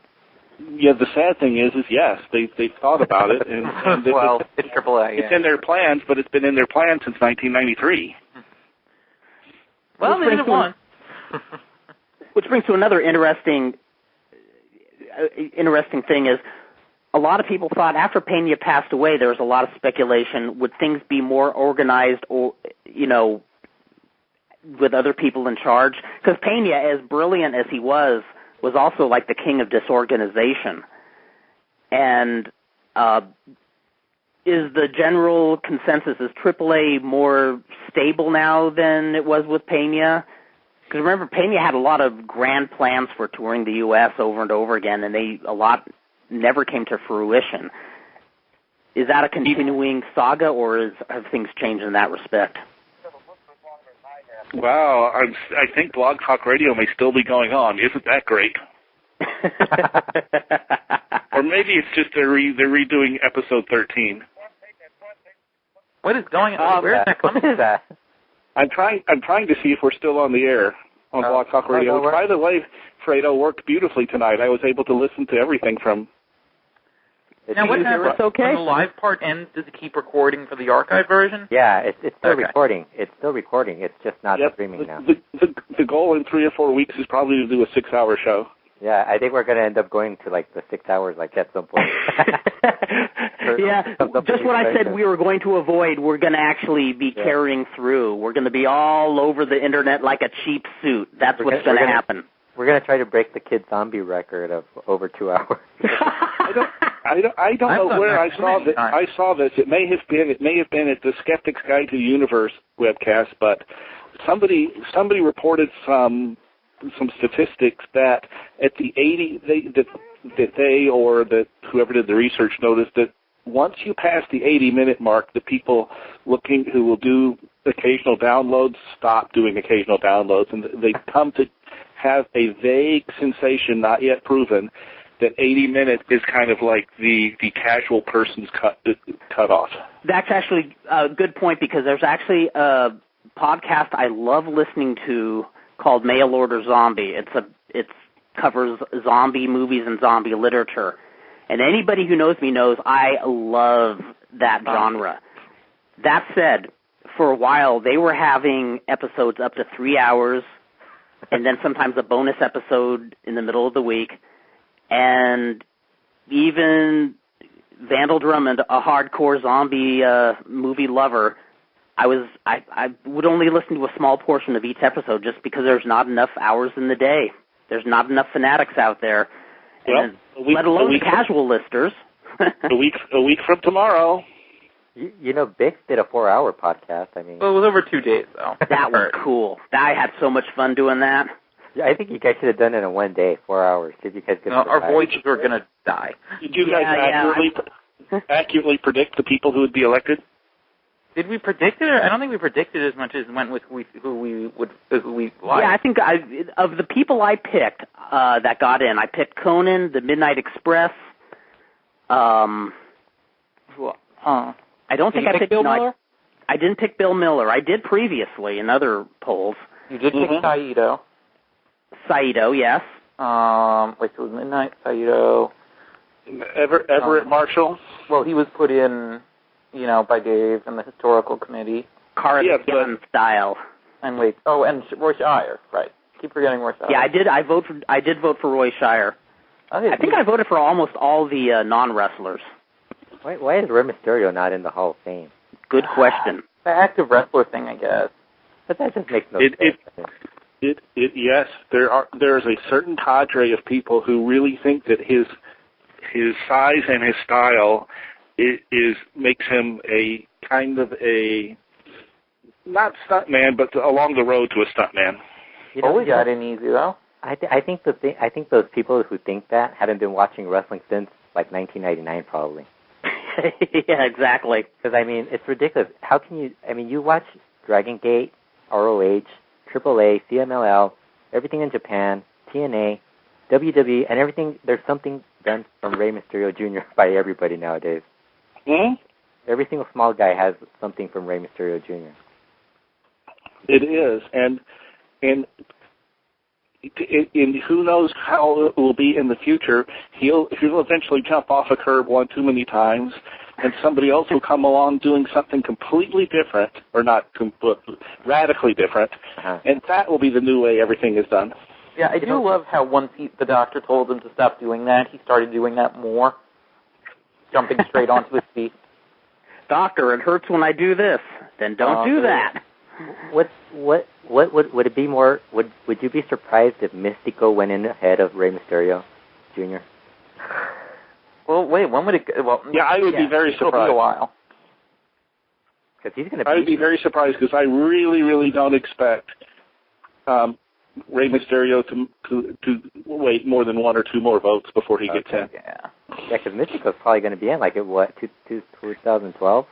Yeah, the sad thing is yes, they've thought about it, and well, it's AAA. It's in their plans, but it's been in their plans since 1993. Well, they did one. Which brings to another interesting thing is a lot of people thought after Pena passed away, there was a lot of speculation. Would things be more organized or, with other people in charge? Because Pena, as brilliant as he was also like the king of disorganization. And is the general consensus, is AAA more stable now than it was with Pena? Because remember, Pena had a lot of grand plans for touring the U.S. over and over again, and a lot never came to fruition. Is that a continuing saga, or have things changed in that respect? Wow, I think Blog Talk Radio may still be going on. Isn't that great? Or maybe it's just they're redoing episode 13. What is going on? Where is that coming from? I'm trying to see if we're still on the air on Blog Talk Radio. By the way, Fredo worked beautifully tonight. I was able to listen to everything from. Now, what happens when the live part ends? Does it keep recording for the archive version? Yeah, it's still recording. It's still recording. It's just not streaming now. The goal in 3 or 4 weeks is probably to do a 6-hour show. Yeah, I think we're going to end up going to the 6 hours at some point. Yeah, just what I said we were going to avoid, we're going to actually be carrying through. We're going to be all over the internet like a cheap suit. That's what's going to happen. We're going to try to break the Kid Zombie record of over 2 hours. I don't know where I saw this. I saw this. It may have been at the Skeptic's Guide to the Universe webcast, but somebody reported some statistics that at the 80 that whoever did the research noticed that once you pass the 80-minute mark, the people who will do occasional downloads stop doing occasional downloads, and they come to have a vague sensation, not yet proven, that 80 minutes is kind of like the casual person's cut off. That's actually a good point, because there's actually a podcast I love listening to called Mail Order Zombie. It covers zombie movies and zombie literature. And anybody who knows me knows I love that genre. That said, for a while they were having episodes up to 3 hours, and then sometimes a bonus episode in the middle of the week. And even Vandal Drummond, a hardcore zombie movie lover, I would only listen to a small portion of each episode just because there's not enough hours in the day. There's not enough fanatics out there, let alone the casual listers. a week from tomorrow. You know, Bix did a 4-hour podcast. I mean, Well, it was over 2 days, though. That was cool. I had so much fun doing that. yeah, I think you guys should have done it in 1 day, 4 hours. See if you guys could. Our voices were going to die. Did you guys accurately predict the people who would be elected? Did we predict it? Or I don't think we predicted as much as went with who we liked. Yeah, I think of the people I picked that got in, I picked Konnan, the Midnight Express. I don't think I picked Bill Miller. I didn't pick Bill Miller. I did previously in other polls. You did pick Saito. Saito, yes. So it was Midnight, Saito. Everett Marshall? Well, he was put in, by Dave and the historical committee. Gun style. And and Roy Shire, right. Keep forgetting Roy Shire. Yeah, I did vote for Roy Shire. I think I voted for almost all the non-wrestlers. Why is Rey Mysterio not in the Hall of Fame? Good question. The active wrestler thing, I guess. But that just makes no sense. Yes, there's a certain cadre of people who really think that his size and his style makes him a kind of a not stuntman, but along the road to a stuntman. We got in easy though. I think those people who think that haven't been watching wrestling since like 1999 probably. Yeah, exactly. Because I mean, it's ridiculous. How can you? I mean, you watch Dragon Gate, ROH, AAA, CMLL, everything in Japan, TNA, WWE, and everything. There's something done from Rey Mysterio Jr. by everybody nowadays. Hmm? Every single small guy has something from Rey Mysterio Jr. It is, and who knows how it will be in the future. He'll eventually jump off a curb one too many times, and somebody else will come along doing something completely different, or not radically different, and that will be the new way everything is done. Yeah, I do love how once the doctor told him to stop doing that, he started doing that more, jumping straight onto his feet. Doctor, it hurts when I do this. Then don't do that. What would it be more? Would you be surprised if Mystico went in ahead of Rey Mysterio Jr.? Well, wait, when would it? Well, yeah, I would be very surprised. It'll be a while. Because he's going to. I would be very surprised because I really, really don't expect Rey Mysterio to wait more than 1 or 2 more votes before he gets in. Yeah, because Mystico's probably going to be in like 2012.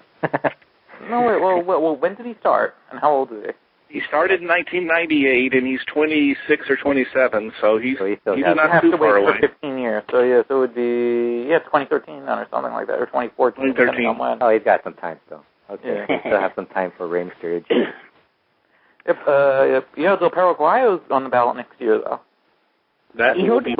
No, wait, well, when did he start, and how old is he? He started in 1998, and he's 26 or 27, so he's not too far away. For 15 years, so it would be 2013 then, or something like that, or 2014. 2013. Oh, he's got some time still. Okay, he still have some time for Rey Mysterio Jr. Del Paraguayo's on the ballot next year, though. That will be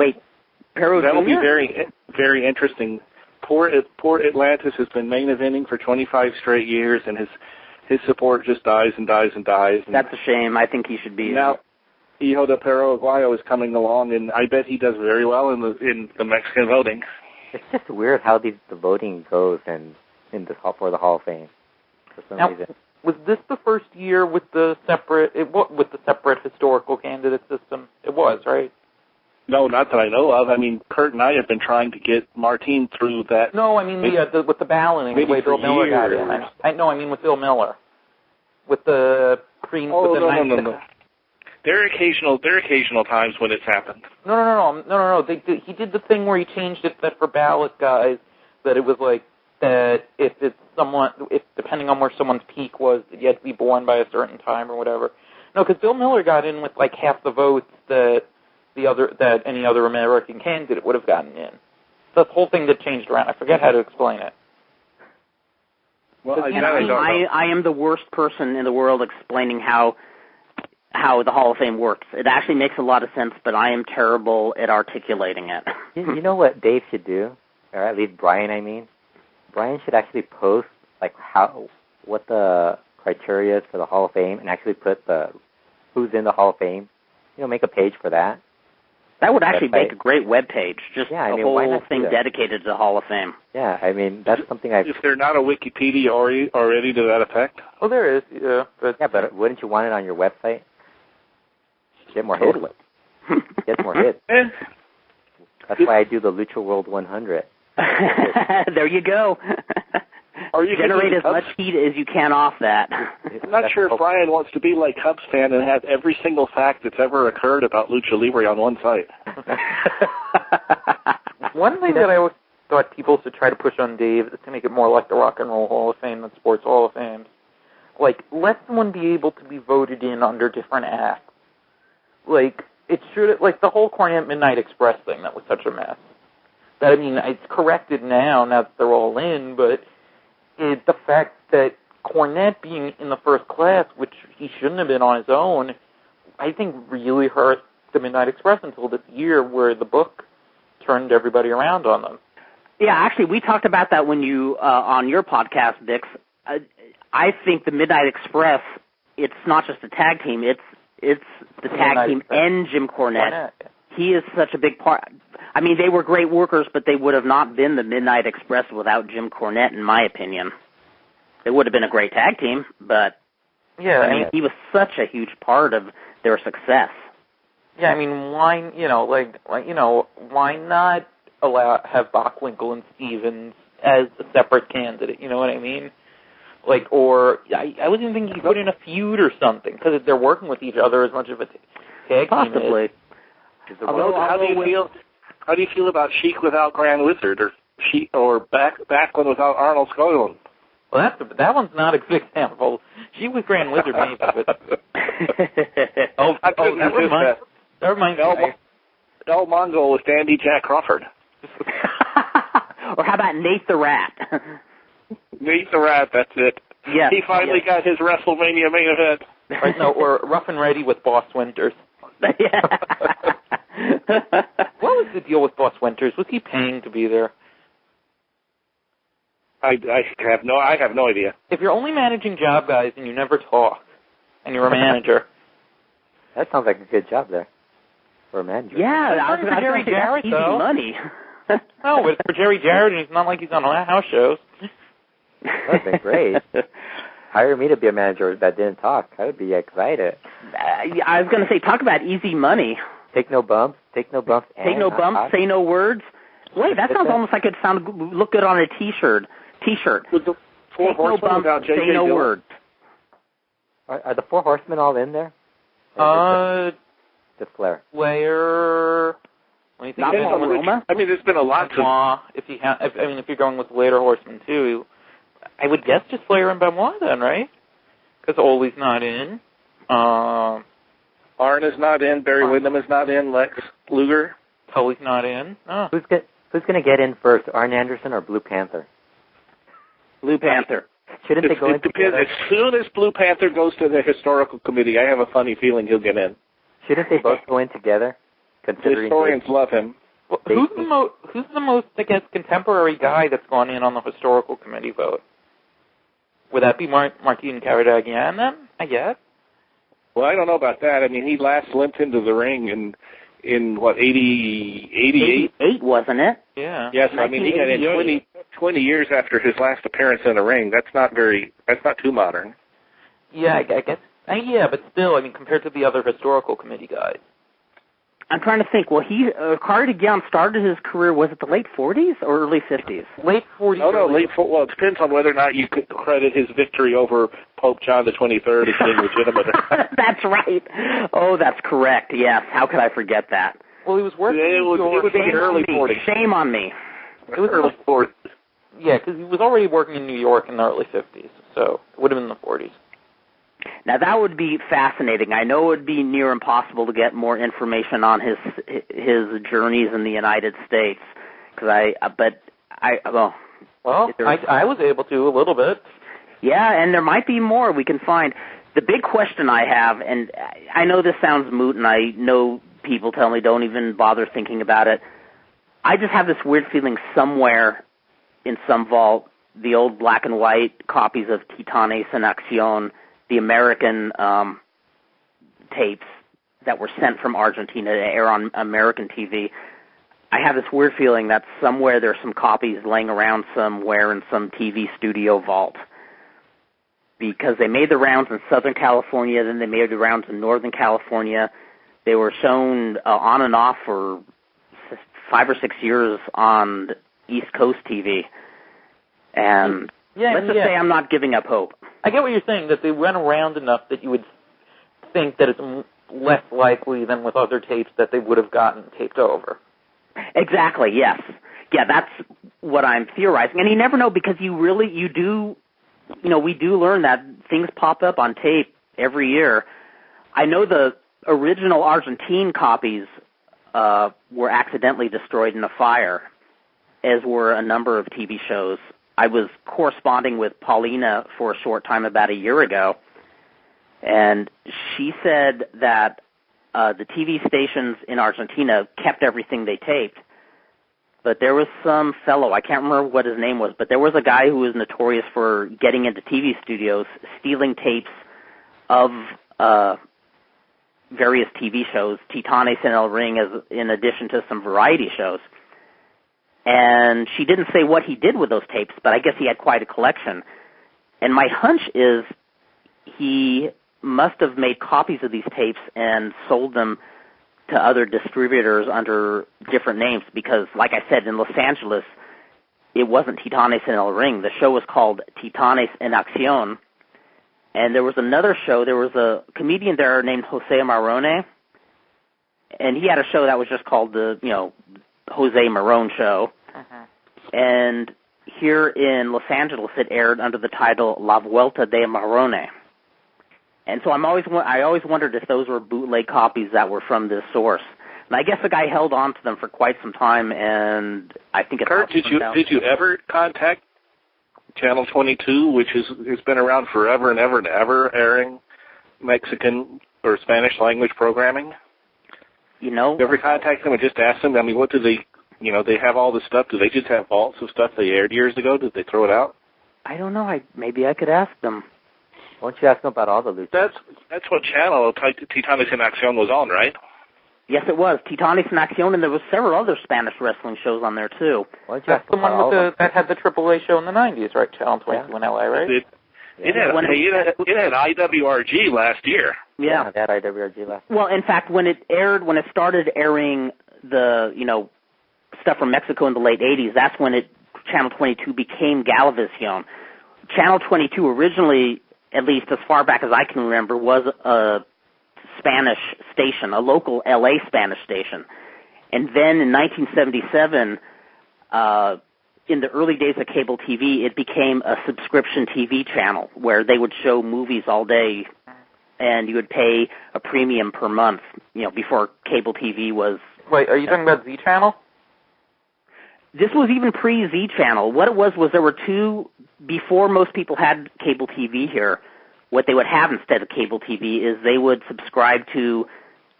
very, very interesting. Poor Atlantis has been main eventing for 25 straight years, and his support just dies and dies and dies. And that's a shame. I think he should be. Now, Hijo del Paraguayo is coming along, and I bet he does very well in the Mexican voting. It's just weird how the voting goes for the Hall of Fame. For some reason. Was this the first year with the separate historical candidate system? It was, right? No, not that I know of. I mean, Kurt and I have been trying to get Martine through that. No, I mean with the balloting, the way Bill Miller got in. I mean with Bill Miller, with the cream. No. There are occasional times when it's happened. No. He did the thing where he changed it that for ballot guys, that it was like that if depending on where someone's peak was, that you had to be born by a certain time or whatever. No, because Bill Miller got in with like half the votes that any other American candidate would have gotten in. So the whole thing that changed around. I forget how to explain it. Well, I am the worst person in the world explaining how the Hall of Fame works. It actually makes a lot of sense, but I am terrible at articulating it. You know what Dave should do, or at least Brian, I mean? Brian should actually post like what the criteria is for the Hall of Fame and actually put who's in the Hall of Fame. Make a page for that. That would actually make a great web page, just a whole thing dedicated to the Hall of Fame. Yeah, I mean, that's something I've... Is there not a Wikipedia already to that effect? Oh, there is, yeah. But wouldn't you want it on your website? Get more hits. Get more hits. That's why I do the Lucha World 100. There you go. Generate as much heat as you can off that. I'm not sure if Ryan wants to be like Cubs fan and have every single fact that's ever occurred about Lucha Libre on one site. One thing that I always thought people should try to push on Dave is to make it more like the Rock and Roll Hall of Fame than Sports Hall of Fame. Like, let someone be able to be voted in under different acts. Like, it should, like the whole Cornette Midnight Express thing, that was such a mess. That, I mean, it's corrected now that they're all in, but the fact that Cornette being in the first class, which he shouldn't have been on his own, I think really hurt the Midnight Express until this year where the book turned everybody around on them. Yeah, actually, we talked about that when you, on your podcast, Bix. I think the Midnight Express, it's not just a tag team, it's the tag team and Jim Cornette. He is such a big part. I mean, they were great workers, but they would have not been the Midnight Express without Jim Cornette, in my opinion. They would have been a great tag team, but yeah, I mean, he was such a huge part of their success. Yeah, I mean, why, why not have Bockwinkel and Stevens as a separate candidate? You know what I mean? Like, or I was even thinking you put in a feud or something because they're working with each other as much of a tag team. Possibly. Although, how do you feel about Sheik without Grand Wizard, or Backlund without Arnold Skaaland? Well, that one's not a good example. Sheik with Grand Wizard, maybe. But never mind. El Mongol with Dandy Jack Crawford. Or how about Nate the Rat? Nate the Rat, that's it. Yes. He finally got his WrestleMania main event. Right, no, or Rough and Ready with Boss Winters. Yeah. What was the deal with Boss Winters? Was he paying to be there? I have no idea. If you're only managing job guys and you never talk, and you're a manager, that sounds like a good job there for a manager. Yeah, I was for Jerry Jarrett, easy though. Money. No, but it's for Jerry Jarrett, and it's not like he's on house shows. That'd be great. Hire me to be a manager that didn't talk. I would be excited. I was going to say, talk about easy money. Take no bumps. Take no bumps. Say no words. Wait, that sounds almost like it look good on a T-shirt. With the Four Horsemen without J.J. Say no Dillon. words. Are the Four Horsemen all in there? Just Flair. Flair. When you think Not Roma? I mean, there's been a lot of... if you're going with later Horsemen, too, I would guess just Flair and Benoit then, right? Because Ole's not in. Arn is not in. Barry Windham is not in. Lex Luger. Tully's not in. Oh. Who's going to get in first, Arn Anderson or Blue Panther? Blue Panther. Shouldn't they go in together? As soon as Blue Panther goes to the historical committee, I have a funny feeling he'll get in. Shouldn't they both go in together? The historians love him. Well, who's the most, I guess, contemporary guy that's gone in on the historical committee vote? Would that be Martin Caradagian then, I guess? Well, I don't know about that. I mean, he last limped into the ring in what, 88? 88, wasn't it? Yeah. Yes, I mean, he got in 20 years after his last appearance in the ring. That's not too modern. Yeah, I guess. Yeah, but still, I mean, compared to the other historical committee guys. I'm trying to think. Well, Cardigan started his career, was it the late 40s or early 50s? Late 40s. No, late 40s. Well, it depends on whether or not you could credit his victory over Pope John the 23rd as being legitimate. That's right. Oh, that's correct. Yes. How could I forget that? Well, he was working it was in the early 40s. Shame on me. It was early 40s. Yeah, because he was already working in New York in the early 50s, so it would have been the 40s. Now, that would be fascinating. I know it would be near impossible to get more information on his journeys in the United States, I was able to a little bit. Yeah, and there might be more we can find. The big question I have, and I know this sounds moot, and I know people tell me don't even bother thinking about it. I just have this weird feeling somewhere in some vault, the old black and white copies of Titanes en Acción, the American tapes that were sent from Argentina to air on American TV. I have this weird feeling that somewhere there's some copies laying around somewhere in some TV studio vault. Because they made the rounds in Southern California, then they made the rounds in Northern California. They were shown on and off for 5 or 6 years on East Coast TV. And Let's just say I'm not giving up hope. I get what you're saying, that they went around enough that you would think that it's less likely than with other tapes that they would have gotten taped over. Exactly, yes. Yeah, that's what I'm theorizing. And you never know, because we do learn that things pop up on tape every year. I know the original Argentine copies were accidentally destroyed in a fire, as were a number of TV shows. I was corresponding with Paulina for a short time about a year ago, and she said that the TV stations in Argentina kept everything they taped, but there was some fellow, I can't remember what his name was, but there was a guy who was notorious for getting into TV studios, stealing tapes of various TV shows, Titanes and El Ring, in addition to some variety shows. And she didn't say what he did with those tapes, but I guess he had quite a collection. And my hunch is he must have made copies of these tapes and sold them to other distributors under different names, because, like I said, in Los Angeles, it wasn't Titanes en el Ring. The show was called Titanes en Acción. And there was another show, there was a comedian there named Jose Marone, and he had a show that was just called the, Jose Marone Show. Uh-huh. And here in Los Angeles, it aired under the title La Vuelta de Marone. And so I always wondered if those were bootleg copies that were from this source. And I guess the guy held on to them for quite some time, and I think it's... Kurt, did you ever contact Channel 22, which has been around forever and ever and ever, airing Mexican or Spanish language programming? You ever contact them and just ask them, what do they, they have all this stuff. Do they just have vaults of stuff they aired years ago? Did they throw it out? I don't know. Maybe I could ask them. Why don't you ask them about all the luchas? That's what channel Titanes en Acción was on, right? Yes, it was. Titanes en Acción, and there was several other Spanish wrestling shows on there, too. That's the one that had the AAA show in the 90s, right? Channel 22 in L.A., right? It had IWRG last year. Yeah. It had IWRG last year. Well, in fact, when it started airing the, stuff from Mexico in the late 80s, that's when Channel 22 became Galavisión. Channel 22 originally, at least as far back as I can remember, was a Spanish station, a local L.A. Spanish station. And then in 1977, in the early days of cable TV, it became a subscription TV channel where they would show movies all day, and you would pay a premium per month, before cable TV was... Wait, are you talking about Z Channel? This was even pre-Z Channel. What it was there were two, before most people had cable TV here, what they would have instead of cable TV is they would subscribe to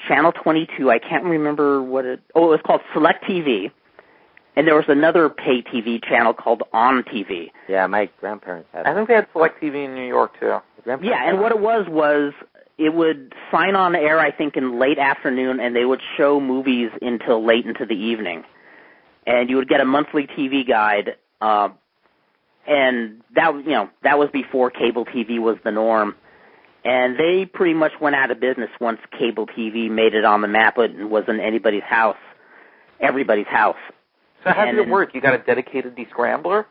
Channel 22. I can't remember it was called Select TV. And there was another pay TV channel called On TV. Yeah, my grandparents had it. I think they had Select TV in New York, too. Yeah, and what it was it would sign on air, I think, in late afternoon, and they would show movies until late into the evening. And you would get a monthly TV guide, and that was before cable TV was the norm. And they pretty much went out of business once cable TV made it on the map and was in everybody's house. So how did it work? You got a dedicated descrambler?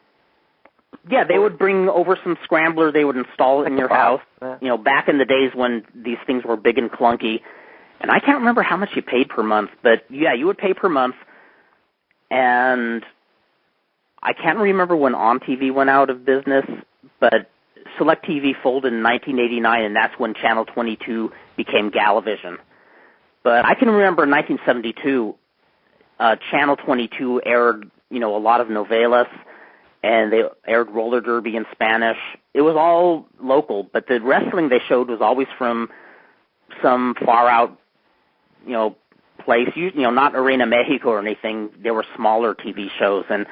Yeah, they would bring over some scrambler. They would install it in your house. Back in the days when these things were big and clunky. And I can't remember how much you paid per month, but yeah, you would pay per month. And I can't remember when On TV went out of business, but Select TV folded in 1989, and that's when Channel 22 became Galavision. But I can remember in 1972, Channel 22 aired, a lot of novelas, and they aired roller derby in Spanish. It was all local, but the wrestling they showed was always from some far out, place. Not Arena Mexico or anything. There were smaller TV shows, and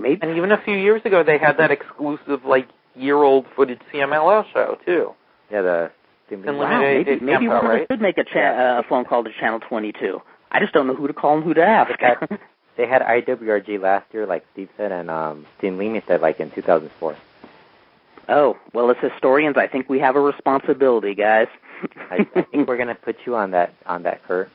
maybe. And even a few years ago, they had that exclusive, year-old footage CMLL show too. Yeah, maybe we should make a phone call to Channel 22. I just don't know who to call and who to ask. They had IWRG last year, like Steve said, and Dean Leamy said, in 2004. Oh, well, as historians, I think we have a responsibility, guys. I think we're going to put you on that, Kurt.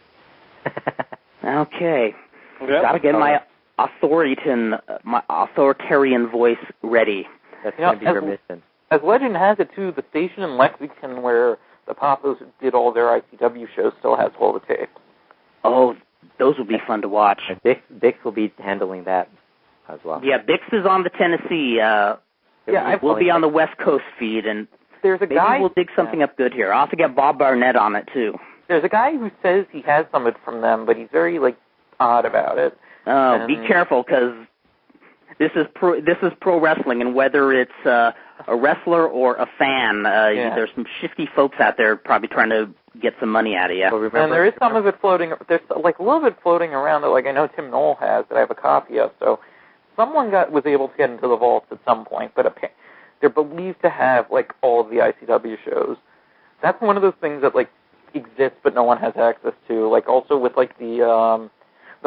Okay. Yep. my authoritarian voice ready. That's going to be her mission. As legend has it, too, the station in Lexington where the Papas did all their ICW shows still has all the tapes. Oh, those would be fun to watch. Bix will be handling that as well. Yeah, Bix is on the Tennessee. We'll be on the West Coast feed, and there's a guy. Maybe we'll dig something up good here. I'll have to get Bob Barnett on it too. There's a guy who says he has some of it from them, but he's very odd about it. Oh, be careful, because this is pro wrestling, and whether it's a wrestler or a fan, there's some shifty folks out there probably trying to get some money out of you. Well, and there is some of it floating. There's a little bit floating around that, I know Tim Knoll has that I have a copy of. So someone was able to get into the vaults at some point, but they're believed to have all of the ICW shows. That's one of those things that exists but no one has access to. Also with the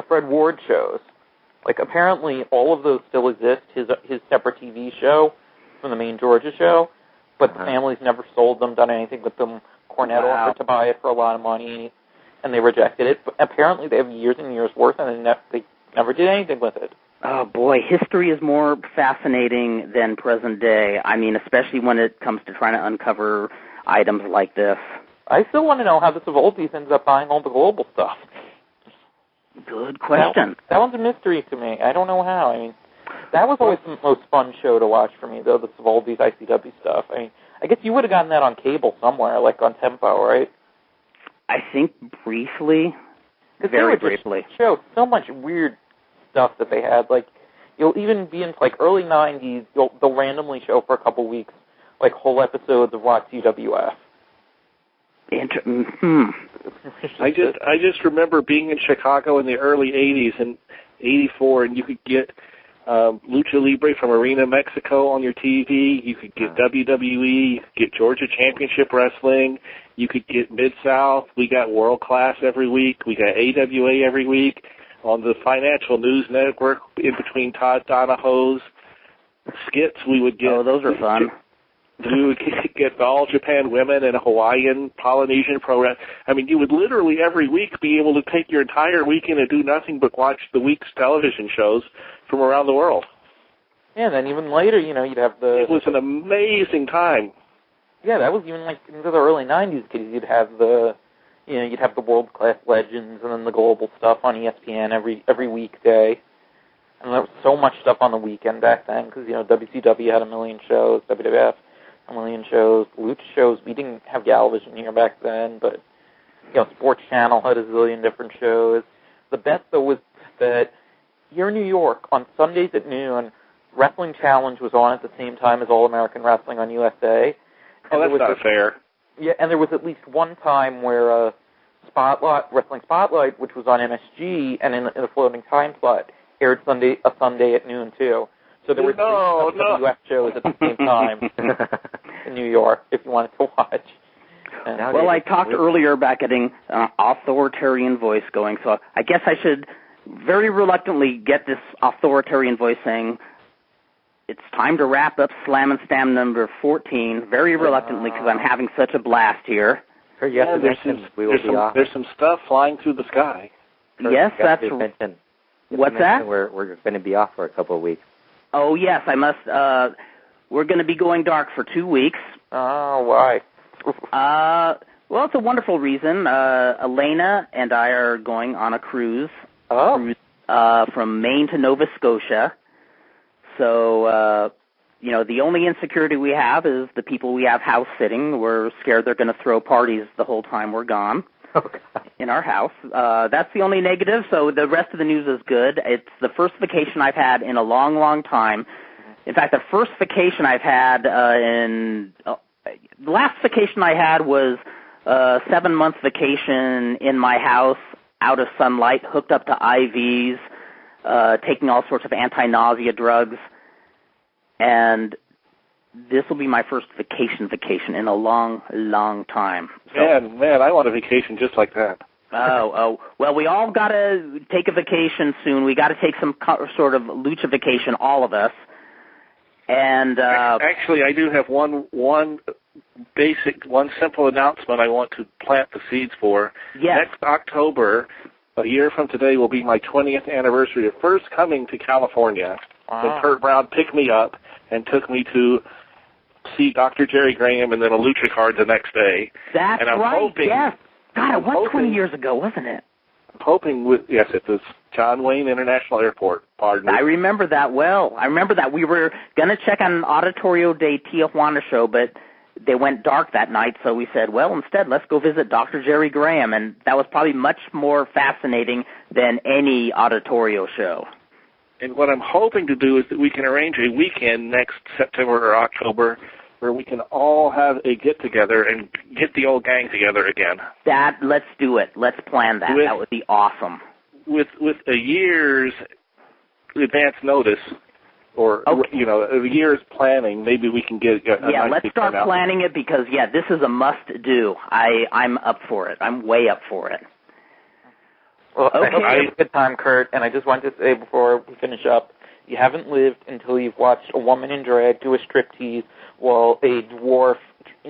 Fred Ward shows. Apparently all of those still exist. His separate TV show from the main Georgia show, but the family's never sold them, done anything with them. Cornette offered to buy it for a lot of money, and they rejected it. But apparently they have years and years worth, and they never did anything with it. Oh, boy, history is more fascinating than present day. I mean, especially when it comes to trying to uncover items like this. I still want to know how the Savoltis ends up buying all the global stuff. Good question. That one's a mystery to me. I don't know how. I mean, that was always the most fun show to watch for me, though, the Savoltis ICW stuff. I mean, I guess you would have gotten that on cable somewhere, on Tempo, right? I think briefly. Very briefly. Show so much weird stuff that they had. You'll even be in early 90s, they'll randomly show for a couple weeks whole episodes of Watch UWF. I just remember being in Chicago in the early 80s in 84, and you could get Lucha Libre from Arena Mexico on your TV. You could get WWE. You could get Georgia Championship Wrestling. You could get Mid-South. We got World Class every week. We got AWA every week. On the Financial News Network, in between Todd Donahoe's skits, we would get... Oh, those are fun. We would get All Japan Women and Hawaiian, Polynesian Pro Wrestling. I mean, you would literally every week be able to take your entire weekend and do nothing but watch the week's television shows from around the world. Yeah, and then even later, you'd have the... It was an amazing time. Yeah, that was even into the early 90s, because you'd have the... you'd have the world-class legends and then the global stuff on ESPN every weekday. And there was so much stuff on the weekend back then, because, WCW had a million shows, WWF a million shows, Lucha shows. We didn't have Galvision here back then, but, Sports Channel had a zillion different shows. The best, though, was that here in New York, on Sundays at noon, Wrestling Challenge was on at the same time as All American Wrestling on USA. Oh, that's not fair. Yeah, and there was at least one time where Wrestling Spotlight, which was on MSG, and in a floating time slot, aired a Sunday at noon, too. So there were three WWF shows at the same time in New York, if you wanted to watch. Well, I talked earlier about getting an authoritarian voice going, so I guess I should very reluctantly get this authoritarian voice saying, it's time to wrap up Slam and Stam number 14, very reluctantly, because I'm having such a blast here. There's some stuff flying through the sky. Yes, that's... What's that? We're going to be off for a couple of weeks. Oh, yes, I must... we're going to be going dark for 2 weeks. Oh, why? Well, it's a wonderful reason. Elena and I are going on a cruise. From Maine to Nova Scotia. So, the only insecurity we have is the people we have house sitting. We're scared they're going to throw parties the whole time we're gone in our house. That's the only negative, so the rest of the news is good. It's the first vacation I've had in a long, long time. In fact, the first vacation I've had the last vacation I had was a 7-month vacation in my house, out of sunlight, hooked up to IVs, taking all sorts of anti-nausea drugs, and this will be my first vacation in a long, long time. So, man, I want a vacation just like that. Oh, well, we all got to take a vacation soon. We got to take some sort of lucha vacation, all of us. And actually, I do have one simple announcement I want to plant the seeds for. Yes. Next October, A year from today will be my 20th anniversary of first coming to California. Wow. When Kurt Brown picked me up and took me to see Dr. Jerry Graham and then a Lucha card the next day. That's and I'm right, hoping, yes. God, it was 20 hoping- years ago, wasn't it? I'm hoping yes, it was John Wayne International Airport. Pardon me. I remember that well. I remember that. We were going to check on an Auditorio de Tijuana show, but they went dark that night, so we said, well, instead, let's go visit Dr. Jerry Graham, and that was probably much more fascinating than any Auditorio show. And what I'm hoping to do is that we can arrange a weekend next September or October where we can all have a get-together and get the old gang together again. Let's do it. Let's plan that. That would be awesome. With a year's advance notice, or a year's planning, maybe we can get a nice let's start planning it because, this is a must-do. I'm up for it. I'm way up for it. Well, okay. I hope you have a good time, Kurt, and I just wanted to say before we finish up, you haven't lived until you've watched a woman in drag do a striptease while a dwarf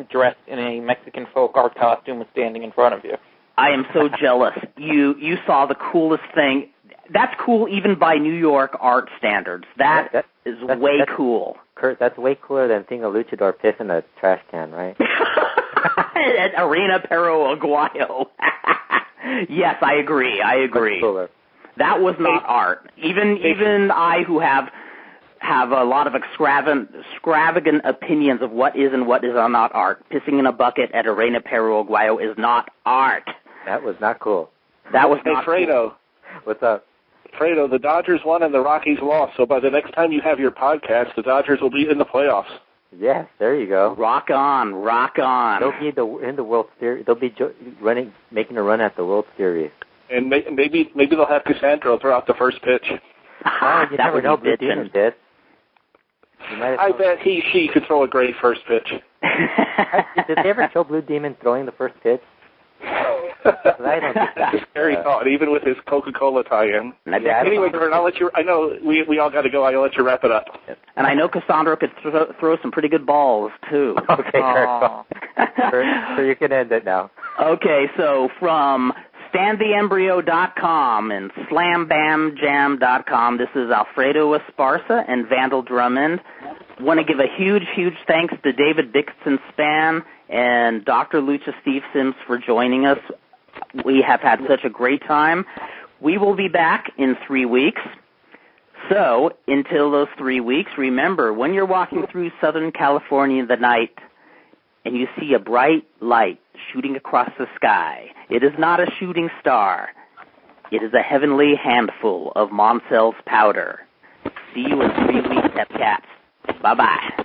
dressed in a Mexican folk art costume is standing in front of you. I am so jealous. You saw the coolest thing. That's cool even by New York art standards. That's way cool. Kurt, that's way cooler than seeing a luchador piss in a trash can, right? At Arena Perro Aguayo. Yes, I agree. That's cooler. That was not art. Even I, who have a lot of extravagant opinions of what is and what is not art. Pissing in a bucket at Arena Perro Aguayo is not art. That was not cool. That was not Fredo. Cool. What's up? Fredo, the Dodgers won and the Rockies lost, so by the next time you have your podcast, the Dodgers will be in the playoffs. Yes, there you go. Rock on, rock on. They'll be in the World Series. They'll be making a run at the World Series. And maybe they'll have Cassandro throw out the first pitch. You never know. Blue Demon did. I bet she could throw a great first pitch. Did they ever show Blue Demon throwing the first pitch? I don't think That's a scary thought, even with his Coca-Cola tie-in. Anyway, Kurt, I'll let you. I know we all got to go. I'll let you wrap it up. And I know Cassandra could throw some pretty good balls too. Okay, Kurt. So you can end it now. Okay, so from StanTheEmbryo.com and SlamBamJam.com, this is Alfredo Esparza and Vandal Drummond. Want to give a huge, huge thanks to David Dixon Span and Dr. Lucha Steve Sims for joining us. We have had such a great time. We will be back in 3 weeks. So, until those 3 weeks, remember, when you're walking through Southern California in the night and you see a bright light shooting across the sky, it is not a shooting star. It is a heavenly handful of Moncel's powder. See you in 3 weeks at Cats. Bye-bye.